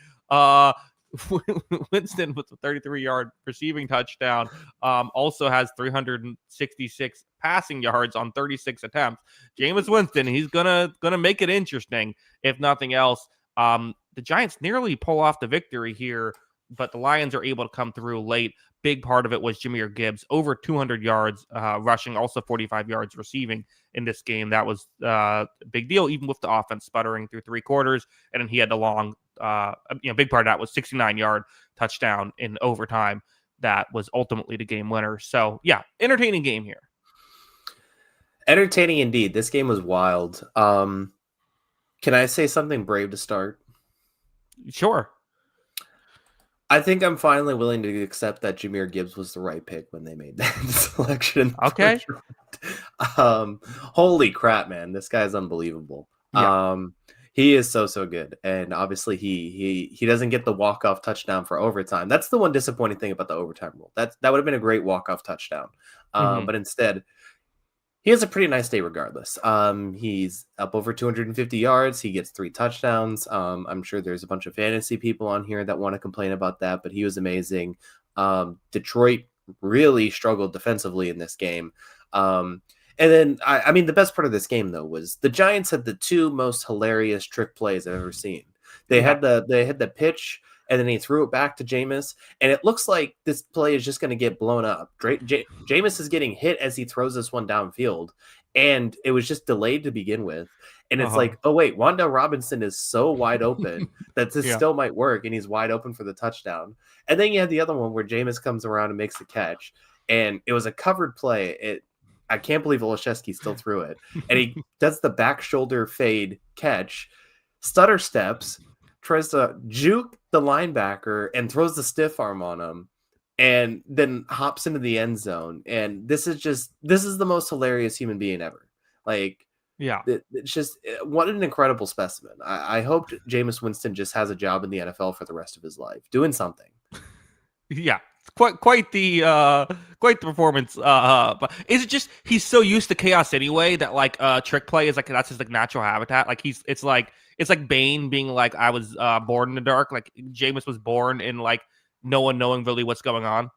Winston with a 33-yard receiving touchdown, also has 366 passing yards on 36 attempts. Jameis Winston, he's gonna make it interesting, if nothing else. The Giants nearly pull off the victory here, but the Lions are able to come through late. Big part of it was Jahmyr Gibbs, over 200 yards rushing, also 45 yards receiving in this game. That was a big deal, even with the offense sputtering through 3 quarters. And then he had the long, big part of that was 69-yard touchdown in overtime. That was ultimately the game winner. So, yeah, entertaining game here. Entertaining indeed. This game was wild. Can I say something brave to start? Sure. I think I'm finally willing to accept that Jahmyr Gibbs was the right pick when they made that selection. Okay. Holy crap, man. This guy's unbelievable. Yeah. He is so good. And obviously he doesn't get the walk-off touchdown for overtime. That's the one disappointing thing about the overtime rule. That would have been a great walk-off touchdown. But instead, he has a pretty nice day regardless. He's up over 250 yards. He gets 3 touchdowns. I'm sure there's a bunch of fantasy people on here that want to complain about that, but he was amazing. Detroit really struggled defensively in this game. And then, I mean, the best part of this game, though, was the Giants had the 2 most hilarious trick plays I've ever seen. They had the pitch, and then he threw it back to Jameis, and it looks like this play is just going to get blown up. Jameis is getting hit as he throws this one downfield, and it was just delayed to begin with. And it's like, oh, wait, Wan'Dale Robinson is so wide open that this still might work, and he's wide open for the touchdown. And then you have the other one where Jameis comes around and makes the catch, and it was a covered play. I can't believe Olszewski still threw it. And he does the back shoulder fade catch, stutter steps, tries to juke the linebacker and throws the stiff arm on him, and then hops into the end zone. And this is the most hilarious human being ever. Like, yeah, it's just, what an incredible specimen. I hope Jameis Winston just has a job in the NFL for the rest of his life, doing something. Yeah. Quite the performance. But is it just he's so used to chaos anyway that like trick play is like that's his like natural habitat? Like it's it's like Bane being like, I was born in the dark. Like Jameis was born in like no one knowing really what's going on.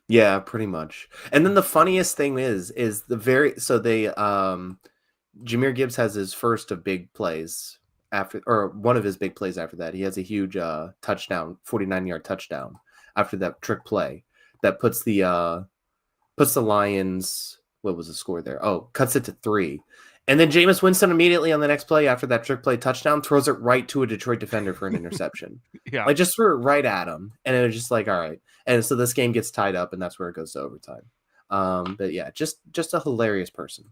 Yeah, pretty much. And then the funniest thing is the very so they Jameer Gibbs has his first of big plays after, or one of his big plays after that. He has a huge touchdown, 49-yard touchdown after that trick play that puts the Lions, what was the score there? Oh, cuts it to 3. And then Jameis Winston immediately on the next play after that trick play touchdown throws it right to a Detroit defender for an interception. Yeah. Like just threw it right at him. And it was just like, all right. And so this game gets tied up and that's where it goes to overtime. But yeah, just a hilarious person.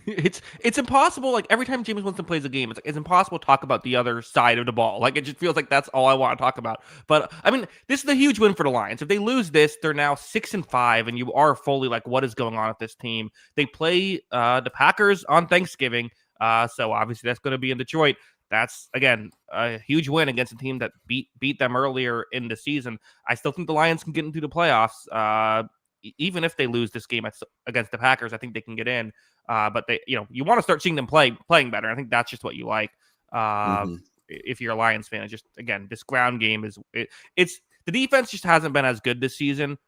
It's impossible. Like every time Jameis Winston plays a game, it's impossible to talk about the other side of the ball. Like it just feels like that's all I want to talk about. But I mean, this is a huge win for the Lions. If they lose this, they're now 6-5, and you are fully like, what is going on with this team? They play the Packers on Thanksgiving, so obviously that's going to be in Detroit. That's again a huge win against a team that beat them earlier in the season. I still think the Lions can get into the playoffs. Even if they lose this game against the Packers, I think they can get in. But they, you want to start seeing them playing better. I think that's just what you like. If you're a Lions fan, it's just again, this ground game it's the defense just hasn't been as good this season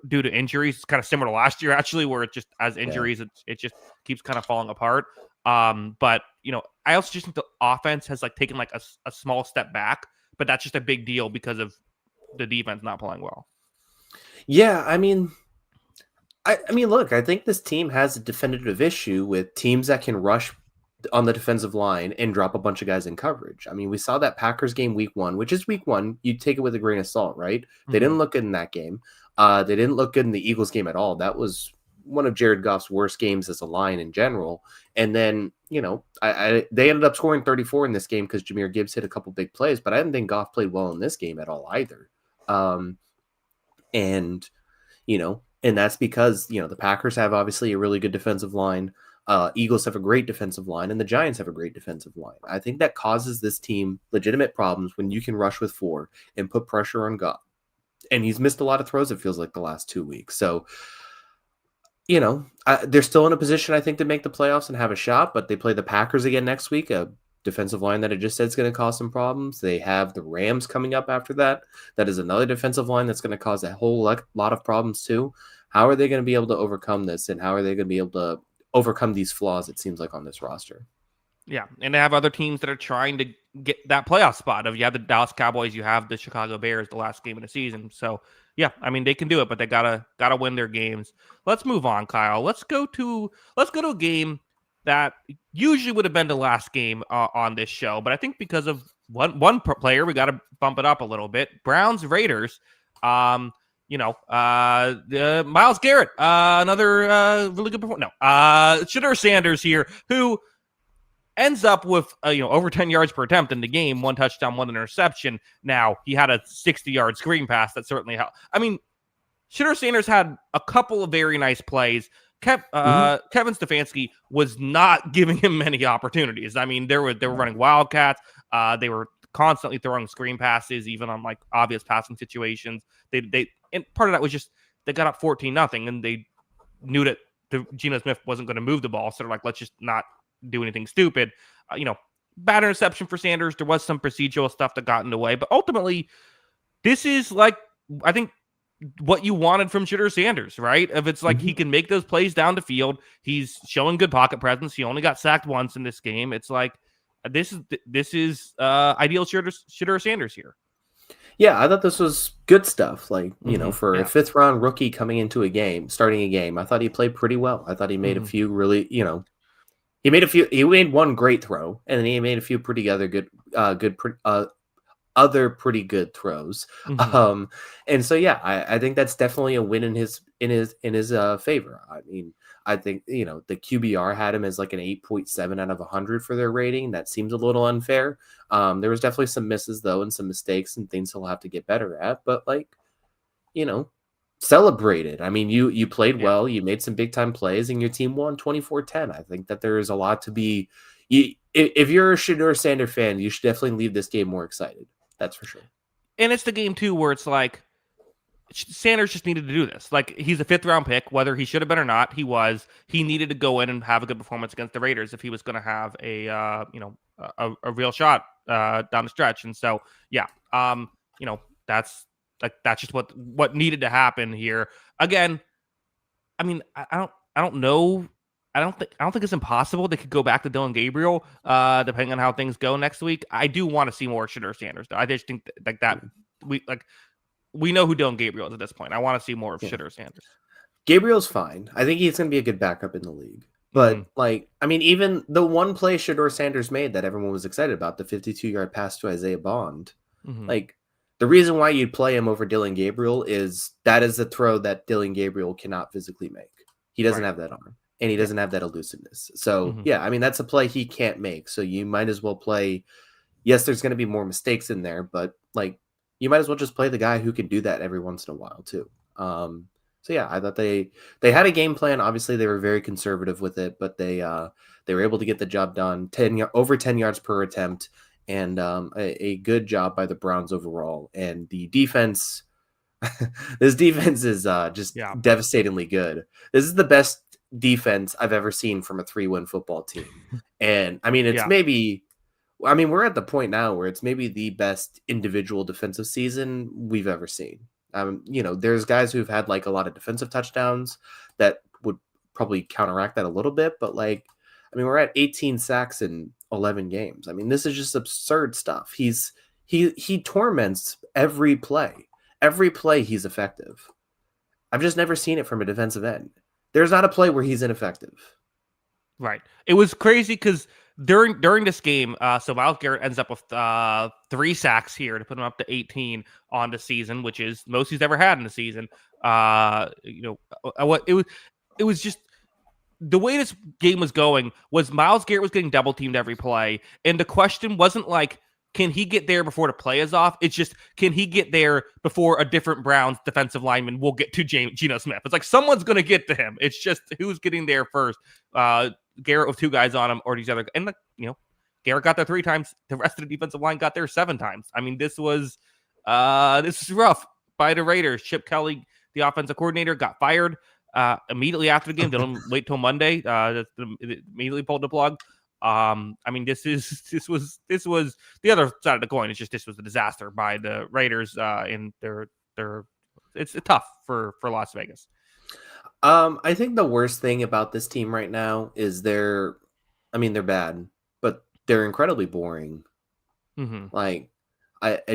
due to injuries. It's kind of similar to last year actually, where it just as injuries, it just keeps kind of falling apart. But I also just think the offense has like taken like a small step back, but that's just a big deal because of the defense not playing well. Yeah, I mean, look, I think this team has a definitive issue with teams that can rush on the defensive line and drop a bunch of guys in coverage. I mean, we saw that Packers game week 1, which is week 1. You take it with a grain of salt, right? They didn't look good in that game. They didn't look good in the Eagles game at all. That was one of Jared Goff's worst games as a Lion in general. And then, they ended up scoring 34 in this game because Jameer Gibbs hit a couple big plays, but I didn't think Goff played well in this game at all either. And that's because, the Packers have obviously a really good defensive line. Eagles have a great defensive line, and the Giants have a great defensive line. I think that causes this team legitimate problems when you can rush with 4 and put pressure on Goff. And he's missed a lot of throws, it feels like, the last 2 weeks. So, they're still in a position, I think, to make the playoffs and have a shot, but they play the Packers again next week, a defensive line that I just said is going to cause some problems. They have the Rams coming up after that. That is another defensive line that's going to cause a whole lot of problems too. How are they going to be able to overcome this, and how are they going to be able to overcome these flaws, it seems like, on this roster? Yeah, and they have other teams that are trying to get that playoff spot. You have the Dallas Cowboys, you have the Chicago Bears, the last game of the season. So yeah, I mean they can do it, but they gotta win their games. Let's move on, Kyle. Let's go to a game that usually would have been the last game on this show, but I think because of one player, we got to bump it up a little bit. Browns Raiders. Miles Garrett, another really good performance. No, Shedeur Sanders here, who ends up with over 10 yards per attempt in the game, 1 touchdown, 1 interception. Now he had a 60-yard screen pass that certainly helped. I mean, Shedeur Sanders had a couple of very nice plays. Kevin Stefanski was not giving him many opportunities. I mean, they were running wildcats. They were constantly throwing screen passes, even on like obvious passing situations. They and part of that was just they got up 14-0, and they knew that Geno Smith wasn't going to move the ball. So they're like, let's just not do anything stupid. Bad interception for Sanders. There was some procedural stuff that got in the way, but ultimately, this is like I think what you wanted from Shedeur Sanders, right? If it's like he can make those plays down the field, he's showing good pocket presence. He only got sacked once in this game. It's like this is ideal Shedeur Sanders here. Yeah, I thought this was good stuff. Like, for a 5th round rookie coming into a game, starting a game, I thought he played pretty well. I thought he made a few really, he made one great throw, and then he made a few pretty other pretty good throws. And so yeah, I think that's definitely a win in his favor. I mean, I think the QBR had him as like an 8.7 out of 100 for their rating. That seems a little unfair. There was definitely some misses though, and some mistakes and things he'll have to get better at. But celebrate it. I mean, you played well, you made some big time plays, and your team won 24-10. I think that there is a lot to be. If you're a Shedeur Sanders fan, you should definitely leave this game more excited. That's for sure. And it's the game too where it's like Sanders just needed to do this. Like he's a 5th round pick, whether he should have been or not. He needed to go in and have a good performance against the Raiders if he was going to have a a real shot down the stretch. And so, yeah, that's that's just what needed to happen here. Again, I mean, I don't know. I don't think it's impossible they could go back to Dylan Gabriel, depending on how things go next week. I do want to see more Shedeur Sanders, though. I just think that we know who Dylan Gabriel is at this point. I want to see more of Shedeur Sanders. Gabriel's fine. I think he's going to be a good backup in the league. But, even the one play Shedeur Sanders made that everyone was excited about, the 52-yard pass to Isaiah Bond, the reason why you'd play him over Dylan Gabriel is that is the throw that Dylan Gabriel cannot physically make. He doesn't have that arm, and he doesn't have that elusiveness. So, that's a play he can't make. So you might as well play. Yes, there's going to be more mistakes in there, but, you might as well just play the guy who can do that every once in a while, too. So yeah, I thought they had a game plan. Obviously, they were very conservative with it, but they were able to get the job done. Over 10 yards per attempt, and a good job by the Browns overall. And the defense, this defense is just devastatingly good. This is the best defense I've ever seen from a 3-win football team. And I mean, it's maybe. I mean, we're at the point now where it's maybe the best individual defensive season we've ever seen. There's guys who've had a lot of defensive touchdowns that would probably counteract that a little bit, but we're at 18 sacks in 11 games. I mean, this is just absurd stuff. He torments every play. Every play he's effective. I've just never seen it from a defensive end. There's not a play where he's ineffective. Right. It was crazy because during this game, so Myles Garrett ends up with 3 sacks here to put him up to 18 on the season, which is the most he's ever had in the season. It was just the way this game was going was Myles Garrett was getting double teamed every play, and the question wasn't can he get there before the play is off? It's just, can he get there before a different Browns defensive lineman will get to Geno Smith? It's someone's going to get to him. It's just who's getting there first. Garrett with 2 guys on him, or these other, and Garrett got there 3 times. The rest of the defensive line got there 7 times. I mean, this was rough by the Raiders. Chip Kelly, the offensive coordinator, got fired immediately after the game. They didn't wait till Monday. Immediately pulled the plug. I mean, this was the other side of the coin. It's just this was a disaster by the Raiders. And it's tough for Las Vegas. I think the worst thing about this team right now is they're bad, but they're incredibly boring. I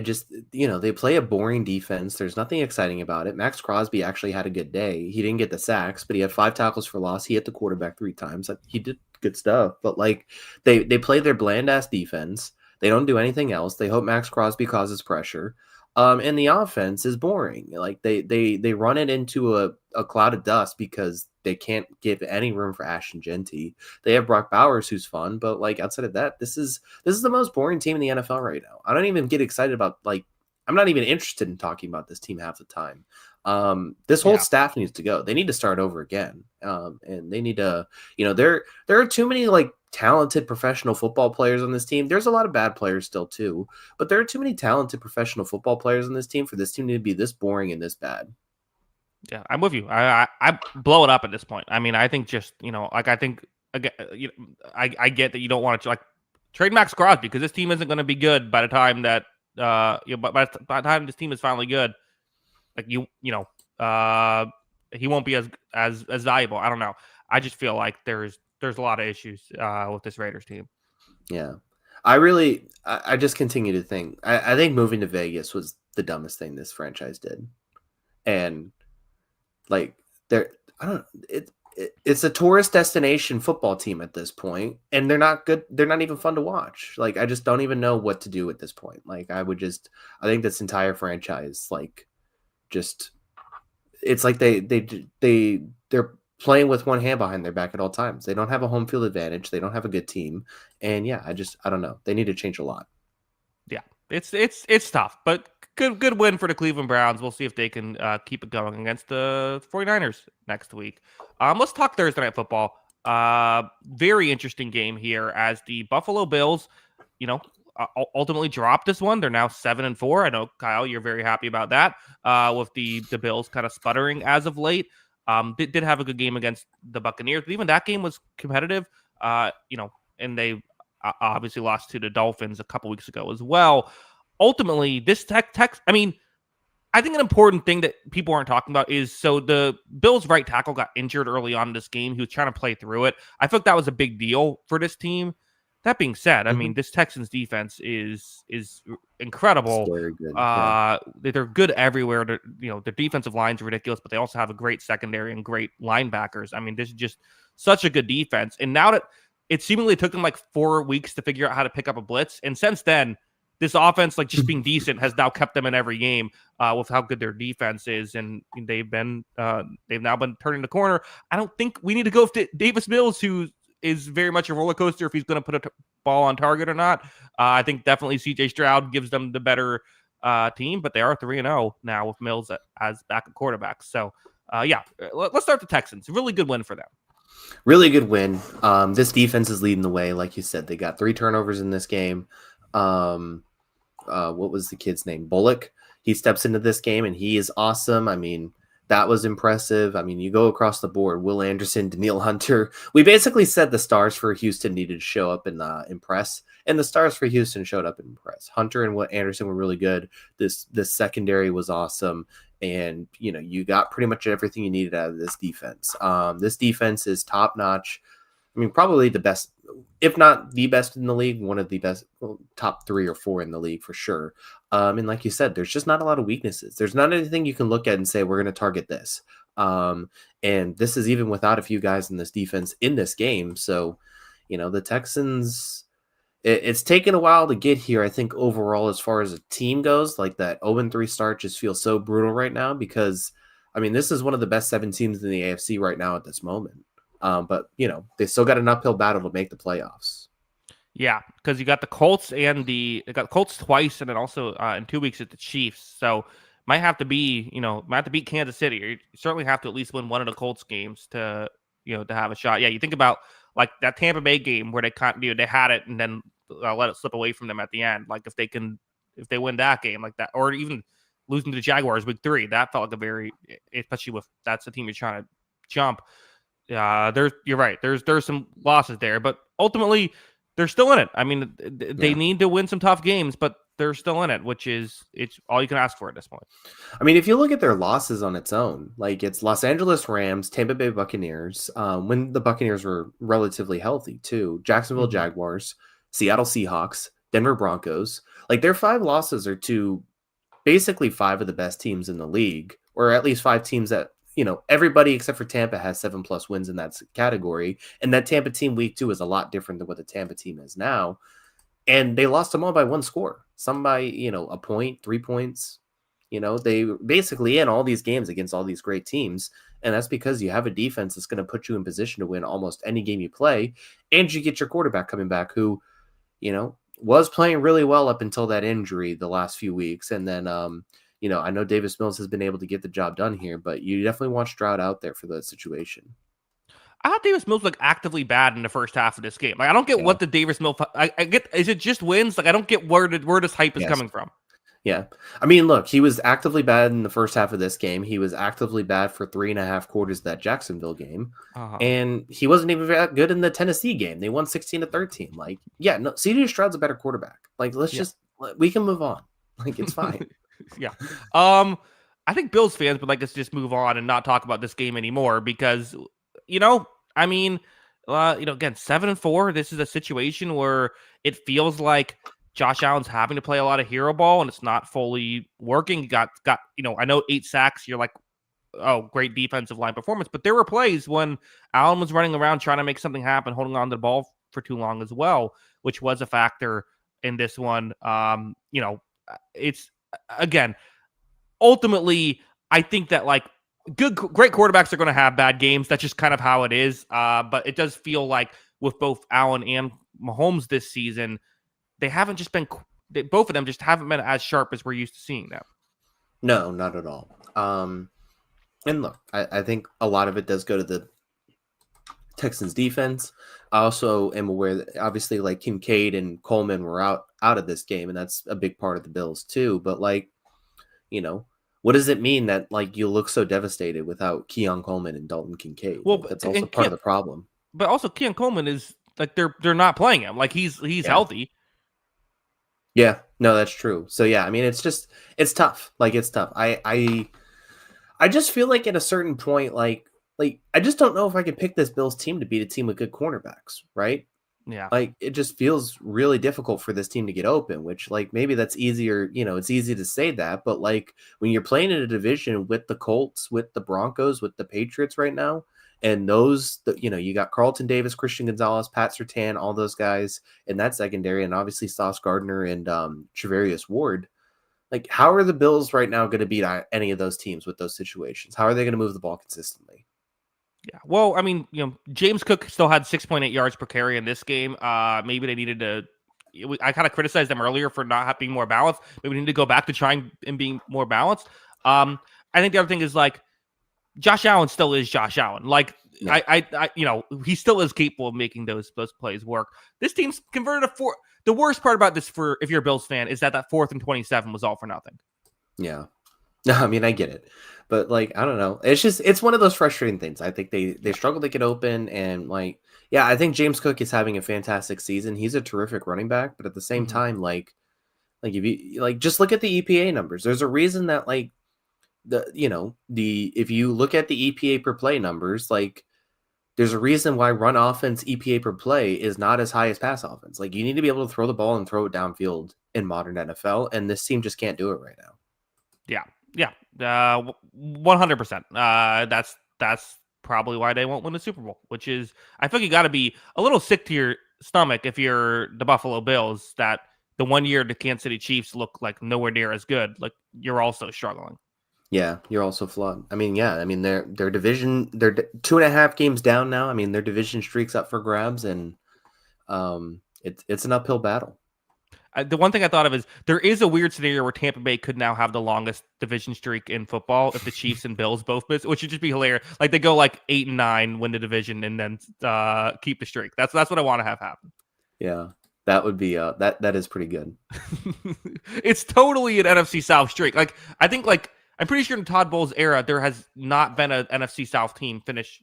just, they play a boring defense. There's nothing exciting about it. Max Crosby actually had a good day. He didn't get the sacks, but he had 5 tackles for loss. He hit the quarterback 3 times. He did good stuff, but they play their bland ass defense. They don't do anything else. They hope Max Crosby causes pressure. And the offense is boring. They run it into a cloud of dust because they can't give any room for Ashton Genty. They have Brock Bowers, who's fun, but outside of that, this is the most boring team in the NFL right now. I don't even get excited about I'm not even interested in talking about this team half the time. This whole staff needs to go. They need to start over again. And they need to, there are too many talented professional football players on this team. There's a lot of bad players still too, but there are too many talented professional football players on this team for this team to be this boring and this bad. Yeah, I'm with you. I blow it up at this point. I mean, I think just, I think, I get that you don't want to trade Max Crosby because this team isn't going to be good by the time that, by the time this team is finally good, he won't be as valuable. I don't know. I just feel like there's a lot of issues with this Raiders team. Yeah. I just continue to think, I think moving to Vegas was the dumbest thing this franchise did. And it's a tourist destination football team at this point, and they're not good. They're not even fun to watch. I just don't even know what to do at this point. I think this entire franchise, it's like they're playing with one hand behind their back at all times. They don't have a home field advantage. They don't have a good team. And yeah, I don't know. They need to change a lot. Yeah, it's tough, but good win for the Cleveland Browns. We'll see if they can keep it going against the 49ers next week. Let's talk Thursday Night Football. Very interesting game here as the Buffalo Bills, ultimately dropped this one. They're now 7-4. I know, Kyle, you're very happy about that with the Bills kind of sputtering as of late. Did have a good game against the Buccaneers, but even that game was competitive. And they obviously lost to the Dolphins a couple weeks ago as well. Ultimately, this I mean, I think an important thing that people aren't talking about is so the Bills' right tackle got injured early on in this game. He was trying to play through it. I feel like that was a big deal for this team. That being said, I mean, this Texans defense is incredible. Very good. Yeah. They're good everywhere. Their defensive line's ridiculous, but they also have a great secondary and great linebackers. I mean, this is just such a good defense. And now that it seemingly took them like 4 weeks to figure out how to pick up a blitz, and since then, this offense, like just being decent, has now kept them in every game with how good their defense is, and they've now been turning the corner. I don't think we need to go with Davis Mills, who is very much a roller coaster if he's going to put a ball on target or not. I think definitely C.J. Stroud gives them the better team, but they are 3-0 now with Mills as backup quarterback. So, let's start the Texans. Really good win for them. Really good win. This defense is leading the way, like you said. They got 3 turnovers in this game. What was the kid's name? Bullock. He steps into this game and he is awesome. I mean, that was impressive. I mean, you go across the board, Will Anderson, Danielle Hunter. We basically said the stars for Houston needed to show up and impress, and the stars for Houston showed up and impress. Hunter and Anderson were really good. This secondary was awesome, and you got pretty much everything you needed out of this defense. This defense is top notch. I mean, probably the best, if not the best in the league, one of the best, top 3 or 4 in the league for sure. And like you said, there's just not a lot of weaknesses. There's not anything you can look at and say, we're going to target this. And this is even without a few guys in this defense in this game. So, the Texans, it's taken a while to get here. I think overall, as far as a team goes, like that 0-3 start just feels so brutal right now because, I mean, this is one of the best 7 teams in the AFC right now at this moment. But they still got an uphill battle to make the playoffs. Yeah, because you got the Colts they got Colts twice, and then also in 2 weeks at the Chiefs. So might have to beat Kansas City. Or you certainly have to at least win one of the Colts games to have a shot. Yeah, you think about like that Tampa Bay game where they had it and then let it slip away from them at the end. Like if they win that game like that, or even losing to the Jaguars week 3, that felt like especially with that's the team you're trying to jump. You're right. There's some losses there, but ultimately they're still in it. I mean, they need to win some tough games, but they're still in it, which is it's all you can ask for at this point. I mean, if you look at their losses on its own, like it's Los Angeles Rams, Tampa Bay Buccaneers, when the Buccaneers were relatively healthy too, Jacksonville Jaguars, Seattle Seahawks, Denver Broncos. Like their 5 losses are to basically 5 of the best teams in the league, or at least 5 teams that everybody except for Tampa has 7+ wins in that category. And that Tampa team week 2 is a lot different than what the Tampa team is now. And they lost them all by 1 score, some by, a point, 3 points. They basically in all these games against all these great teams. And that's because you have a defense that's going to put you in position to win almost any game you play. And you get your quarterback coming back who, was playing really well up until that injury the last few weeks. And then, I know Davis Mills has been able to get the job done here, but you definitely want Stroud out there for that situation. I thought Davis Mills looked actively bad in the first half of this game. Like I don't get what the Davis Mills. I get. Is it just wins? Like I don't get where this hype is coming from. Yeah, I mean, look, he was actively bad in the first half of this game. He was actively bad for 3.5 quarters of that Jacksonville game, and he wasn't even that good in the Tennessee game. They won 16-13. Like, yeah, no, C.J. Stroud's a better quarterback. Like, we can move on. Like, it's fine. Yeah. I think Bills fans would like us to just move on and not talk about this game anymore because, I mean, again, 7-4, this is a situation where it feels like Josh Allen's having to play a lot of hero ball and it's not fully working. Got, I know 8 sacks. You're like, oh, great defensive line performance. But there were plays when Allen was running around trying to make something happen, holding on to the ball for too long as well, which was a factor in this one. It's, again, ultimately, I think that like great quarterbacks are going to have bad games. That's just kind of how it is. But it does feel like with both Allen and Mahomes this season, they haven't just been, both of them just haven't been as sharp as we're used to seeing them. No, not at all. And look, I think a lot of it does go to the Texans defense. I also am aware that obviously like Kincaid and Coleman were out of this game, and that's a big part of the Bills too. But like, what does it mean that like you look so devastated without Keon Coleman and Dalton Kincaid? Well, like, that's also part of the problem. But also Keon Coleman is like they're not playing him. Like he's healthy. Yeah, no, that's true. So yeah, I mean, it's tough. Like it's tough. I just feel like at a certain point, like I just don't know if I could pick this Bills team to beat a team with good cornerbacks, right? Yeah. Like it just feels really difficult for this team to get open, which like maybe that's easier, it's easy to say that, but like when you're playing in a division with the Colts, with the Broncos, with the Patriots right now, and you got Carlton Davis, Christian Gonzalez, Pat Surtain, all those guys in that secondary, and obviously Sauce Gardner and Trevarius Ward. Like, how are the Bills right now going to beat any of those teams with those situations? How are they going to move the ball consistently? Yeah. Well, I mean, James Cook still had 6.8 yards per carry in this game. Maybe they needed to. I kind of criticized them earlier for not being more balanced. Maybe we need to go back to trying and being more balanced. I think the other thing is like Josh Allen still is Josh Allen. Like Yeah. I he still is capable of making those plays work. This team's converted a four. The worst part about this, for if you're a Bills fan, is that 4th and 27 was all for nothing. Yeah. No, I mean, I get it. But like, I don't know. It's one of those frustrating things. I think they struggle to get open, and like, yeah, I think James Cook is having a fantastic season. He's a terrific running back, but at the same time, like if you like just look at the EPA numbers. There's a reason that like if you look at the EPA per play numbers, like there's a reason why run offense EPA per play is not as high as pass offense. Like you need to be able to throw the ball and throw it downfield in modern NFL, and this team just can't do it right now. Yeah. 100%. That's probably why they won't win the Super Bowl, which is, I think you got to be a little sick to your stomach if you're the Buffalo Bills, that the 1 year the Kansas City Chiefs look like nowhere near as good. Like you're also struggling. Yeah, you're also flawed. I mean, yeah, I mean their division, they're 2.5 games down now. I mean their division streak's up for grabs, and it's an uphill battle. The one thing I thought of is there is a weird scenario where Tampa Bay could now have the longest division streak in football if the Chiefs and Bills both miss, which would just be hilarious. Like they go like 8-9, win the division, and then keep the streak. That's what I want to have happen. Yeah, that would be that is pretty good. It's totally an NFC South streak. Like I think like I'm pretty sure in Todd Bowles' era there has not been an NFC South team finish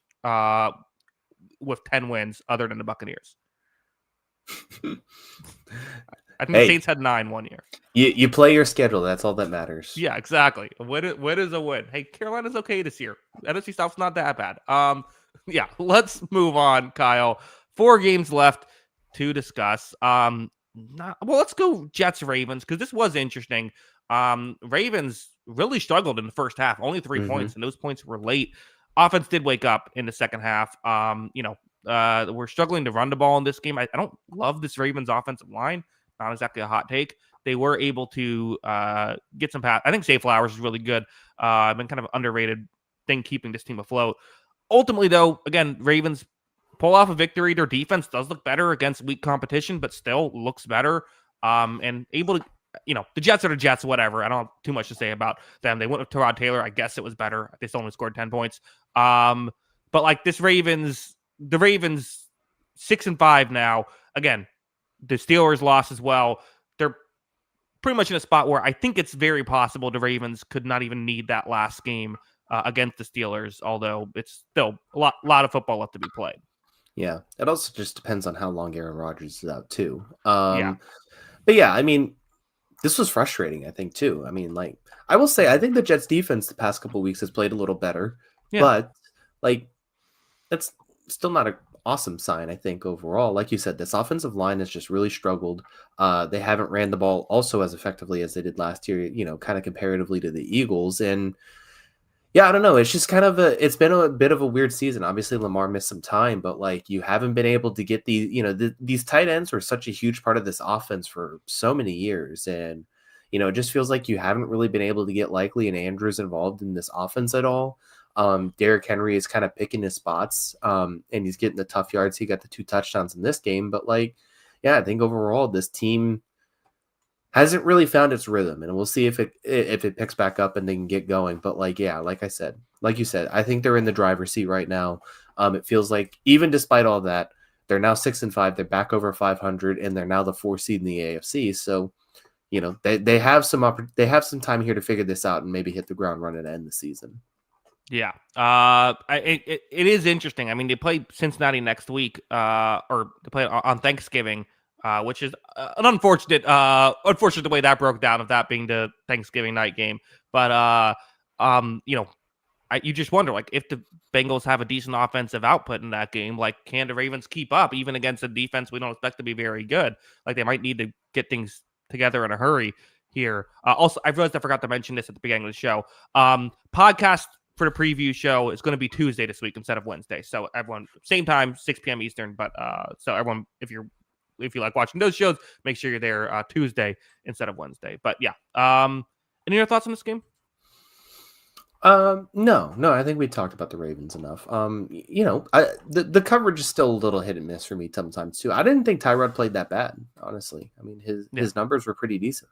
with 10 wins other than the Buccaneers. I think the Saints had 9 1 year. You play your schedule. That's all that matters. Yeah, exactly. Win is a win. Hey, Carolina's okay this year. NFC South's not that bad. Yeah, let's move on, Kyle. 4 games left to discuss. Let's go Jets Ravens, because this was interesting. Ravens really struggled in the first half, only 3 points, and those points were late. Offense did wake up in the second half. We're struggling to run the ball in this game. I don't love this Ravens offensive line. Not exactly a hot take. They were able to get some pass. I think Zay Flowers is really good. Been kind of an underrated thing keeping this team afloat. Ultimately, though, again, Ravens pull off a victory. Their defense does look better against weak competition, but still looks better. And able to, the Jets are the Jets, whatever. I don't have too much to say about them. They went with Tyrod Taylor. I guess it was better. They still only scored 10 points. But like the Ravens 6-5 now. Again, the Steelers lost as well. They're pretty much in a spot where I think it's very possible the Ravens could not even need that last game against the Steelers, although it's still a lot of football left to be played. Yeah, it also just depends on how long Aaron Rodgers is out too. Yeah. But yeah, I mean, this was frustrating, I think, too. I mean, like, I will say, I think the Jets defense the past couple of weeks has played a little better, but like, that's still not an awesome sign, I think, overall. Like you said, this offensive line has just really struggled. They haven't ran the ball also as effectively as they did last year, kind of comparatively to the Eagles. And yeah, I don't know. It's just it's been a bit of a weird season. Obviously, Lamar missed some time, but like you haven't been able to get these tight ends were such a huge part of this offense for so many years. And, it just feels like you haven't really been able to get Likely and Andrews involved in this offense at all. Derrick Henry is kind of picking his spots, and he's getting the tough yards. He got the 2 touchdowns in this game, but like, yeah, I think overall this team hasn't really found its rhythm, and we'll see if it picks back up and they can get going. But like, yeah, like you said, I think they're in the driver's seat right now. It feels like even despite all that, they're now 6-5. They're back over 500, and they're now the 4th seed in the AFC. So, they have some time here to figure this out and maybe hit the ground running to end the season. Yeah. It is interesting. I mean, they play Cincinnati next week, or they play on Thanksgiving, which is an unfortunate the way that broke down of that being the Thanksgiving night game. But you know, you just wonder, like, if the Bengals have a decent offensive output in that game, like, can the Ravens keep up even against a defense we don't expect to be very good? Like, they might need to get things together in a hurry here. Also, I realized I forgot to mention this at the beginning of the show. Podcast for the preview show is going to be Tuesday this week instead of Wednesday. So everyone, same time, 6 p.m. Eastern. But so everyone, if you like watching those shows, make sure you're there Tuesday instead of Wednesday. But yeah, any other thoughts on this game? No, I think we talked about the Ravens enough. The coverage is still a little hit and miss for me sometimes too. I didn't think Tyrod played that bad, honestly. I mean, his numbers were pretty decent.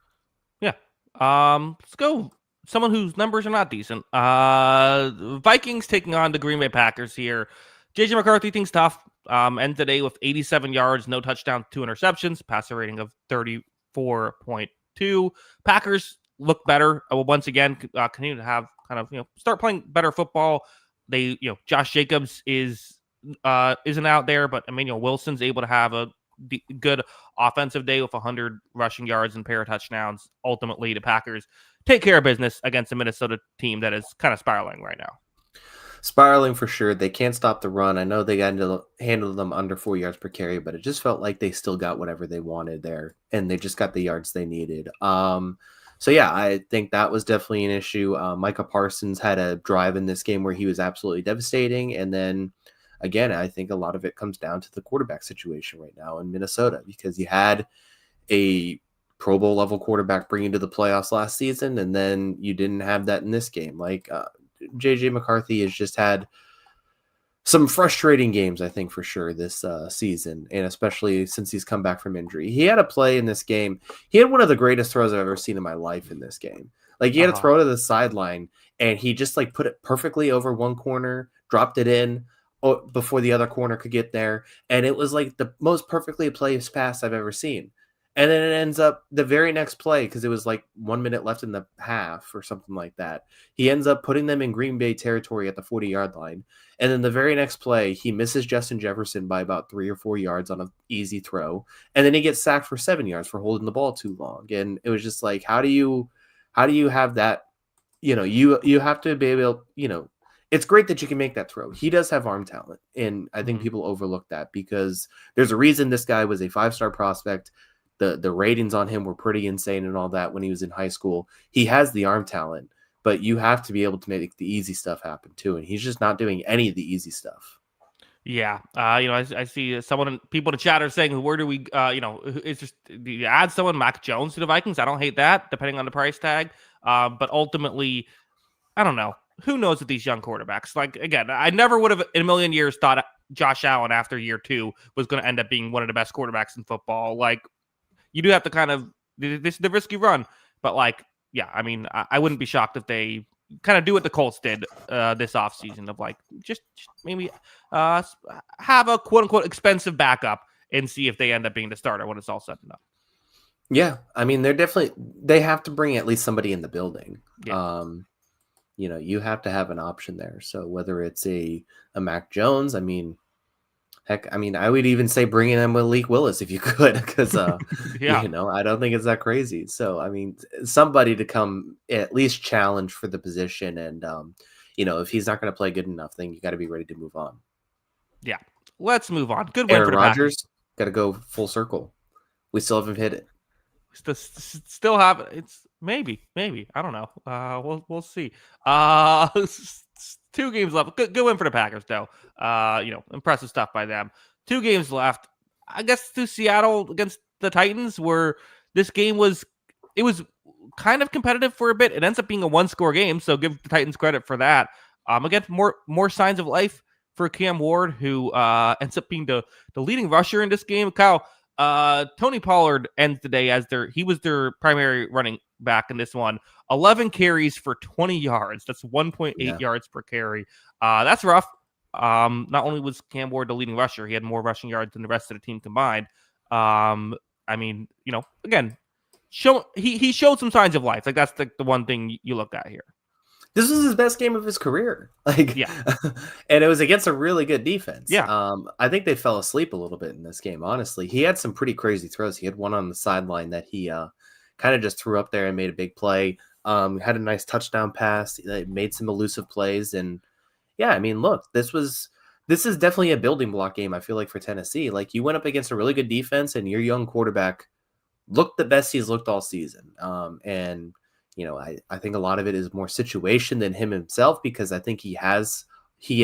Yeah. Let's go. Someone whose numbers are not decent. Vikings taking on the Green Bay Packers here. JJ McCarthy things tough. End today with 87 yards, no touchdowns, 2 interceptions, passer rating of 34.2. Packers look better. Once again, continue to have kind of, start playing better football. They, Josh Jacobs isn't out there, but Emmanuel Wilson's able to have a good offensive day with 100 rushing yards and pair of touchdowns. Ultimately, the Packers take care of business against a Minnesota team that is kind of spiraling right now. Spiraling for sure. They can't stop the run. I know they got to handle them under 4 yards per carry, but it just felt like they still got whatever they wanted there, and they just got the yards they needed. So yeah, I think that was definitely an issue. Micah Parsons had a drive in this game where he was absolutely devastating, and then again, I think a lot of it comes down to the quarterback situation right now in Minnesota, because you had a Pro Bowl level quarterback bring you to the playoffs last season, and then you didn't have that in this game. Like JJ McCarthy has just had some frustrating games, I think, for sure this season, and especially since he's come back from injury. He had a play in this game. He had one of the greatest throws I've ever seen in my life in this game. Like, he had a throw to the sideline, and he just like put it perfectly over one corner, dropped it in before the other corner could get there, and it was like the most perfectly placed pass I've ever seen. And then it ends up the very next play, because it was like 1 minute left in the half or something like that. He ends up putting them in Green Bay territory at the 40-yard line. And then the very next play, he misses Justin Jefferson by about 3 or 4 yards on an easy throw. And then he gets sacked for 7 yards for holding the ball too long. And it was just like, how do you have that? You have to be able, it's great that you can make that throw. He does have arm talent. And I think people overlook that, because there's a reason this guy was a 5-star prospect. The ratings on him were pretty insane and all that when he was in high school. He has the arm talent, but you have to be able to make the easy stuff happen too. And he's just not doing any of the easy stuff. Yeah. I see people in the chat are saying, where do we, it's just, do you add someone, Mac Jones, to the Vikings? I don't hate that, depending on the price tag. But ultimately, I don't know. Who knows with these young quarterbacks? Like, again, I never would have in a million years thought Josh Allen after year 2 was going to end up being one of the best quarterbacks in football. Like, you do have to kind of, this is the risky run, but like, yeah, I mean, I wouldn't be shocked if they kind of do what the Colts did this offseason of like, just maybe have a quote unquote expensive backup and see if they end up being the starter when it's all said and done. Yeah. I mean, they have to bring at least somebody in the building. Yeah. You have to have an option there. So whether it's a Mac Jones, I mean, heck, I mean, I would even say bringing in Malik Willis if you could, because, yeah. I don't think it's that crazy. So, I mean, somebody to come at least challenge for the position. And, if he's not going to play good enough, then you got to be ready to move on. Yeah. Let's move on. Good win Aaron for the Rodgers. Got to go full circle. We still haven't hit it. Still have it's maybe I don't know. We'll see. 2 games left. Good win for the Packers, though. Impressive stuff by them. 2 games left. I guess to Seattle against the Titans, where this game was kind of competitive for a bit. It ends up being a 1-score game, so give the Titans credit for that. Again, more signs of life for Cam Ward, who ends up being the leading rusher in this game. Kyle, Tony Pollard ends the day as he was their primary running back in this one. 11 carries for 20 yards. That's 1.8 yards per carry. That's rough. Not only was Cam Ward the leading rusher, he had more rushing yards than the rest of the team combined. I mean, again, he showed some signs of life. Like, that's the one thing you look at here. This was his best game of his career. Like, Yeah. and it was against a really good defense. Yeah. I think they fell asleep a little bit in this game, honestly. He had some pretty crazy throws. He had one on the sideline that he kind of just threw up there and made a big play. Had a nice touchdown pass, made some elusive plays. And yeah, I mean, look, this is definitely a building block game, I feel like, for Tennessee. Like, you went up against a really good defense and your young quarterback looked the best he's looked all season. And I think a lot of it is more situation than him himself, because I think he has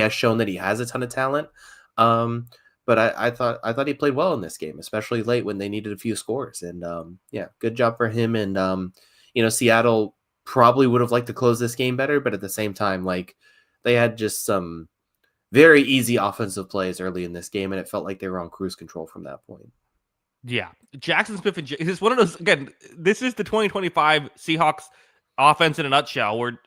shown that he has a ton of talent. But I thought he played well in this game, especially late when they needed a few scores. And yeah, good job for him. And Seattle probably would have liked to close this game better, but at the same time, like, they had just some very easy offensive plays early in this game, and it felt like they were on cruise control from that point. Yeah. Jackson Smith and this is one of those, again, this is the 2025 Seahawks offense in a nutshell, where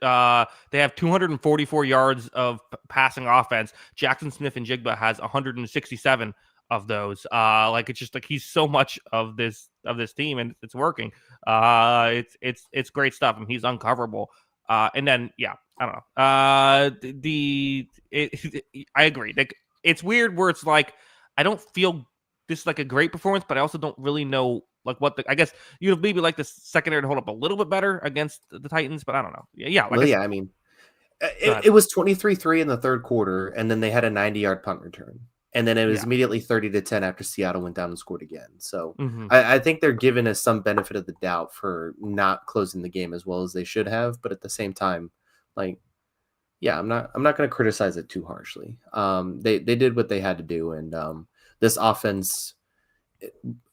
they have 244 yards of passing offense. Jackson Smith and Jigba has 167 of those. Like, it's just like he's so much of this team, and it's working. It's great stuff, and he's uncoverable. And then I don't know. I agree. Like, it's weird where it's like I don't feel this is like a great performance, but I also don't really know like what I guess you'd maybe like the secondary to hold up a little bit better against the Titans, but I don't know. Yeah. Well, I mean, it was 23-3 in the third quarter, and then they had a 90-yard punt return. And then it was immediately 30-10 after Seattle went down and scored again. So I think they're giving us some benefit of the doubt for not closing the game as well as they should have. But at the same time, like, yeah, I'm not going to criticize it too harshly. They did what they had to do, and this offense,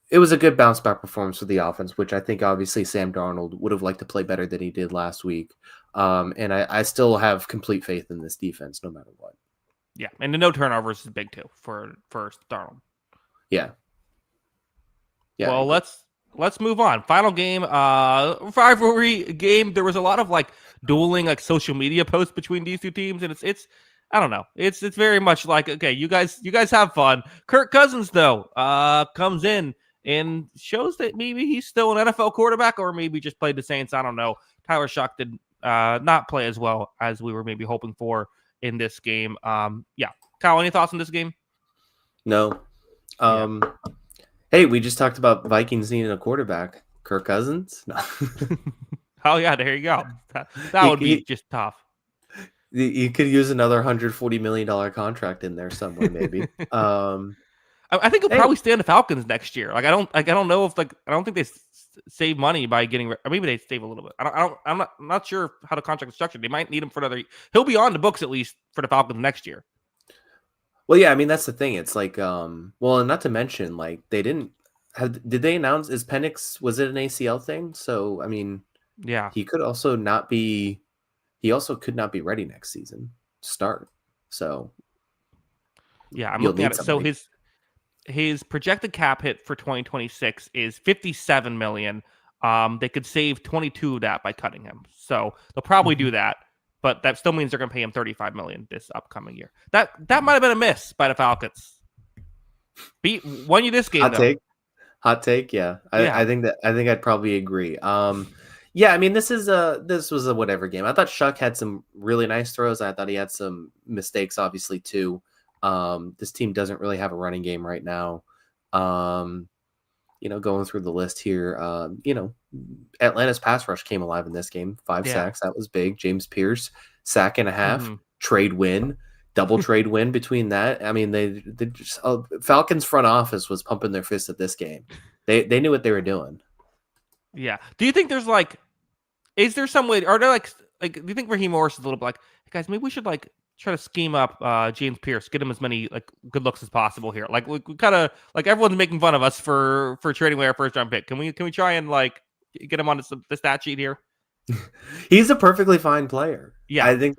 it was a good bounce back performance for the offense, which I think obviously Sam Darnold would have liked to play better than he did last week. And I still have complete faith in this defense, no matter what. Yeah, and the no turnovers is big too for Darnold. Yeah. Well, let's move on. Final game, rivalry game. There was a lot of like dueling like social media posts between these two teams, and it's I don't know. It's very much like, okay, you guys have fun. Kirk Cousins though comes in and shows that maybe he's still an NFL quarterback, or maybe just played the Saints. I don't know. Tyler Shuck did not play as well as we were maybe hoping for in this game. Kyle, any thoughts on this game? No. Hey, we just talked about Vikings needing a quarterback. Kirk Cousins? No. Oh yeah, there you go. That would be just tough. You could use another $140 million contract in there somewhere, maybe. I think he'll probably stay on the Falcons next year. Like, I don't know if I don't think they save money by getting, or maybe they save a little bit. I'm not sure how the contract is structured. They might need him for another. He'll be on the books at least for the Falcons next year. Well, yeah, I mean, that's the thing. It's like, well, and not to mention, like, did they announce, is Penix, was it an ACL thing? So, I mean, yeah, he could also not be ready next season to start. So, yeah, I'm looking at it. So his projected cap hit for 2026 is $57 million. They could save 22 of that by cutting him. So they'll probably do that. But that still means they're going to pay him $35 million this upcoming year. That might have been a miss by the Falcons. Won you this game, Hot take, yeah. I think I'd probably agree. Yeah, I mean, this was a whatever game. I thought Shuck had some really nice throws. I thought he had some mistakes, obviously, too. This team doesn't really have a running game right now. Going through the list here, Atlanta's pass rush came alive in this game. 5 sacks. That was big. James Pierce, sack and a half, trade win, double trade win between that. I mean, they just, Falcons front office was pumping their fists at this game. They knew what they were doing. Yeah. Do you think there's like, is there some way, are there like, do you think Raheem Morris is a little bit like, hey guys, maybe we should like try to scheme up James Pierce, get him as many like good looks as possible here. Like we kind of like everyone's making fun of us for trading away our first round pick. Can we try and like get him on the stat sheet here? He's a perfectly fine player. Yeah, I think.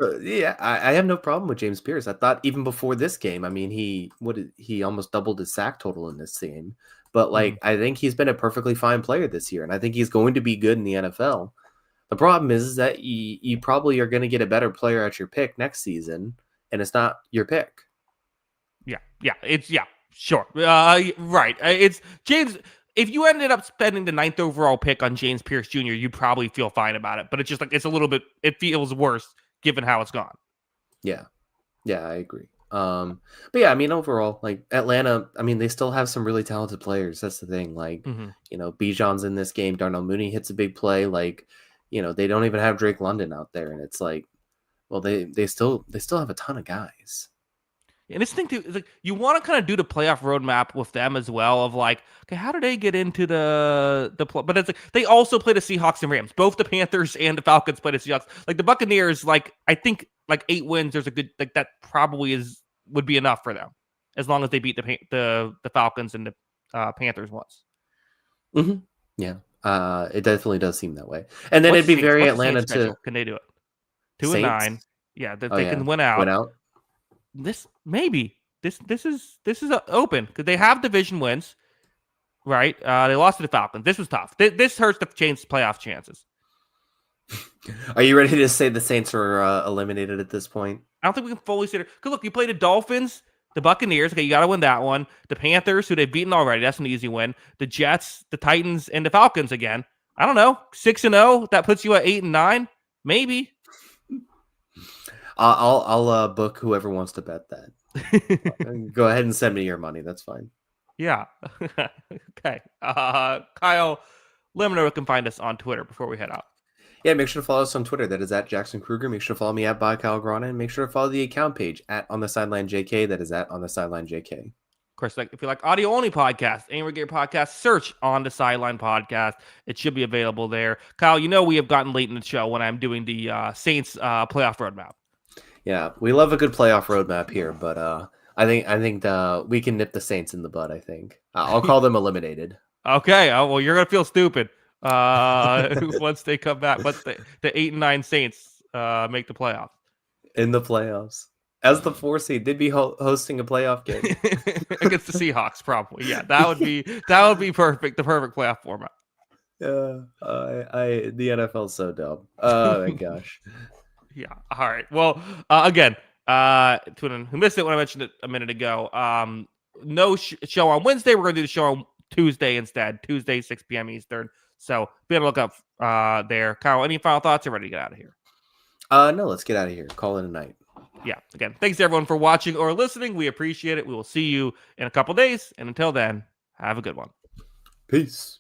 I have no problem with James Pierce. I thought even before this game, I mean, he almost doubled his sack total in this game. But like, I think he's been a perfectly fine player this year, and I think he's going to be good in the NFL. The problem is that you probably are going to get a better player at your pick next season, and it's not your pick. Sure. Right. It's James. If you ended up spending the 9th overall pick on James Pierce Jr., you'd probably feel fine about it. But it's just like, it's a little bit, it feels worse given how it's gone. Yeah. Yeah, I agree. But yeah, I mean, overall, like Atlanta, I mean, they still have some really talented players. That's the thing. Like, Bijan's in this game. Darnell Mooney hits a big play. Like, they don't even have Drake London out there, and it's like, well, they still have a ton of guys. And this thing too is like you want to kind of do the playoff roadmap with them as well. Of like, okay, how do they get into the but it's like they also play the Seahawks and Rams. Both the Panthers and the Falcons play the Seahawks. Like the Buccaneers, like I think like 8 wins. There's a good like that probably would be enough for them as long as they beat the Falcons and the Panthers once. Mm-hmm. Yeah, it definitely does seem that way. And then it'd be very Atlanta too. Can they do it? 2-9. Yeah, they can win out. This is open because they have division wins, right? They lost to the Falcons. This was tough. This hurts the playoff chances. Are you ready to say the Saints are eliminated at this point? I don't think we can fully say it. Because look, you play the Dolphins, the Buccaneers. Okay, you got to win that one. The Panthers, who they've beaten already. That's an easy win. The Jets, the Titans, and the Falcons again. I don't know. 6-0. That puts you at 8-9. Maybe. I'll book whoever wants to bet that. Go ahead and send me your money. That's fine. Yeah. Okay. Kyle, let me know where you can find us on Twitter before we head out. Yeah, make sure to follow us on Twitter. That is at Jackson Kruger. Make sure to follow me at @ByKyleGrana, and make sure to follow the account page at On the Sideline JK. That is at On the Sideline JK. Of course, like if you like audio only podcast, Anywhere Game Podcast, search On the Sideline Podcast. It should be available there. Kyle, we have gotten late in the show when I'm doing the Saints playoff roadmap. Yeah, we love a good playoff roadmap here, but I think we can nip the Saints in the bud. I think I'll call them eliminated. Okay, well, you're gonna feel stupid once they come back. Once the 8-9 Saints make the playoffs. In the playoffs, as the 4 seed, they'd be hosting a playoff game against the Seahawks. Probably, yeah. That would be perfect. The perfect playoff format. Yeah, the NFL's so dumb. Oh my gosh. Yeah. All right. Well, again, to anyone who missed it when I mentioned it a minute ago, no show on Wednesday. We're going to do the show on Tuesday instead. Tuesday, 6 p.m. Eastern. So be able to look up there. Kyle, any final thoughts? Or ready to get out of here? No, let's get out of here. Call it a night. Yeah. Again, thanks everyone for watching or listening. We appreciate it. We will see you in a couple days. And until then, have a good one. Peace.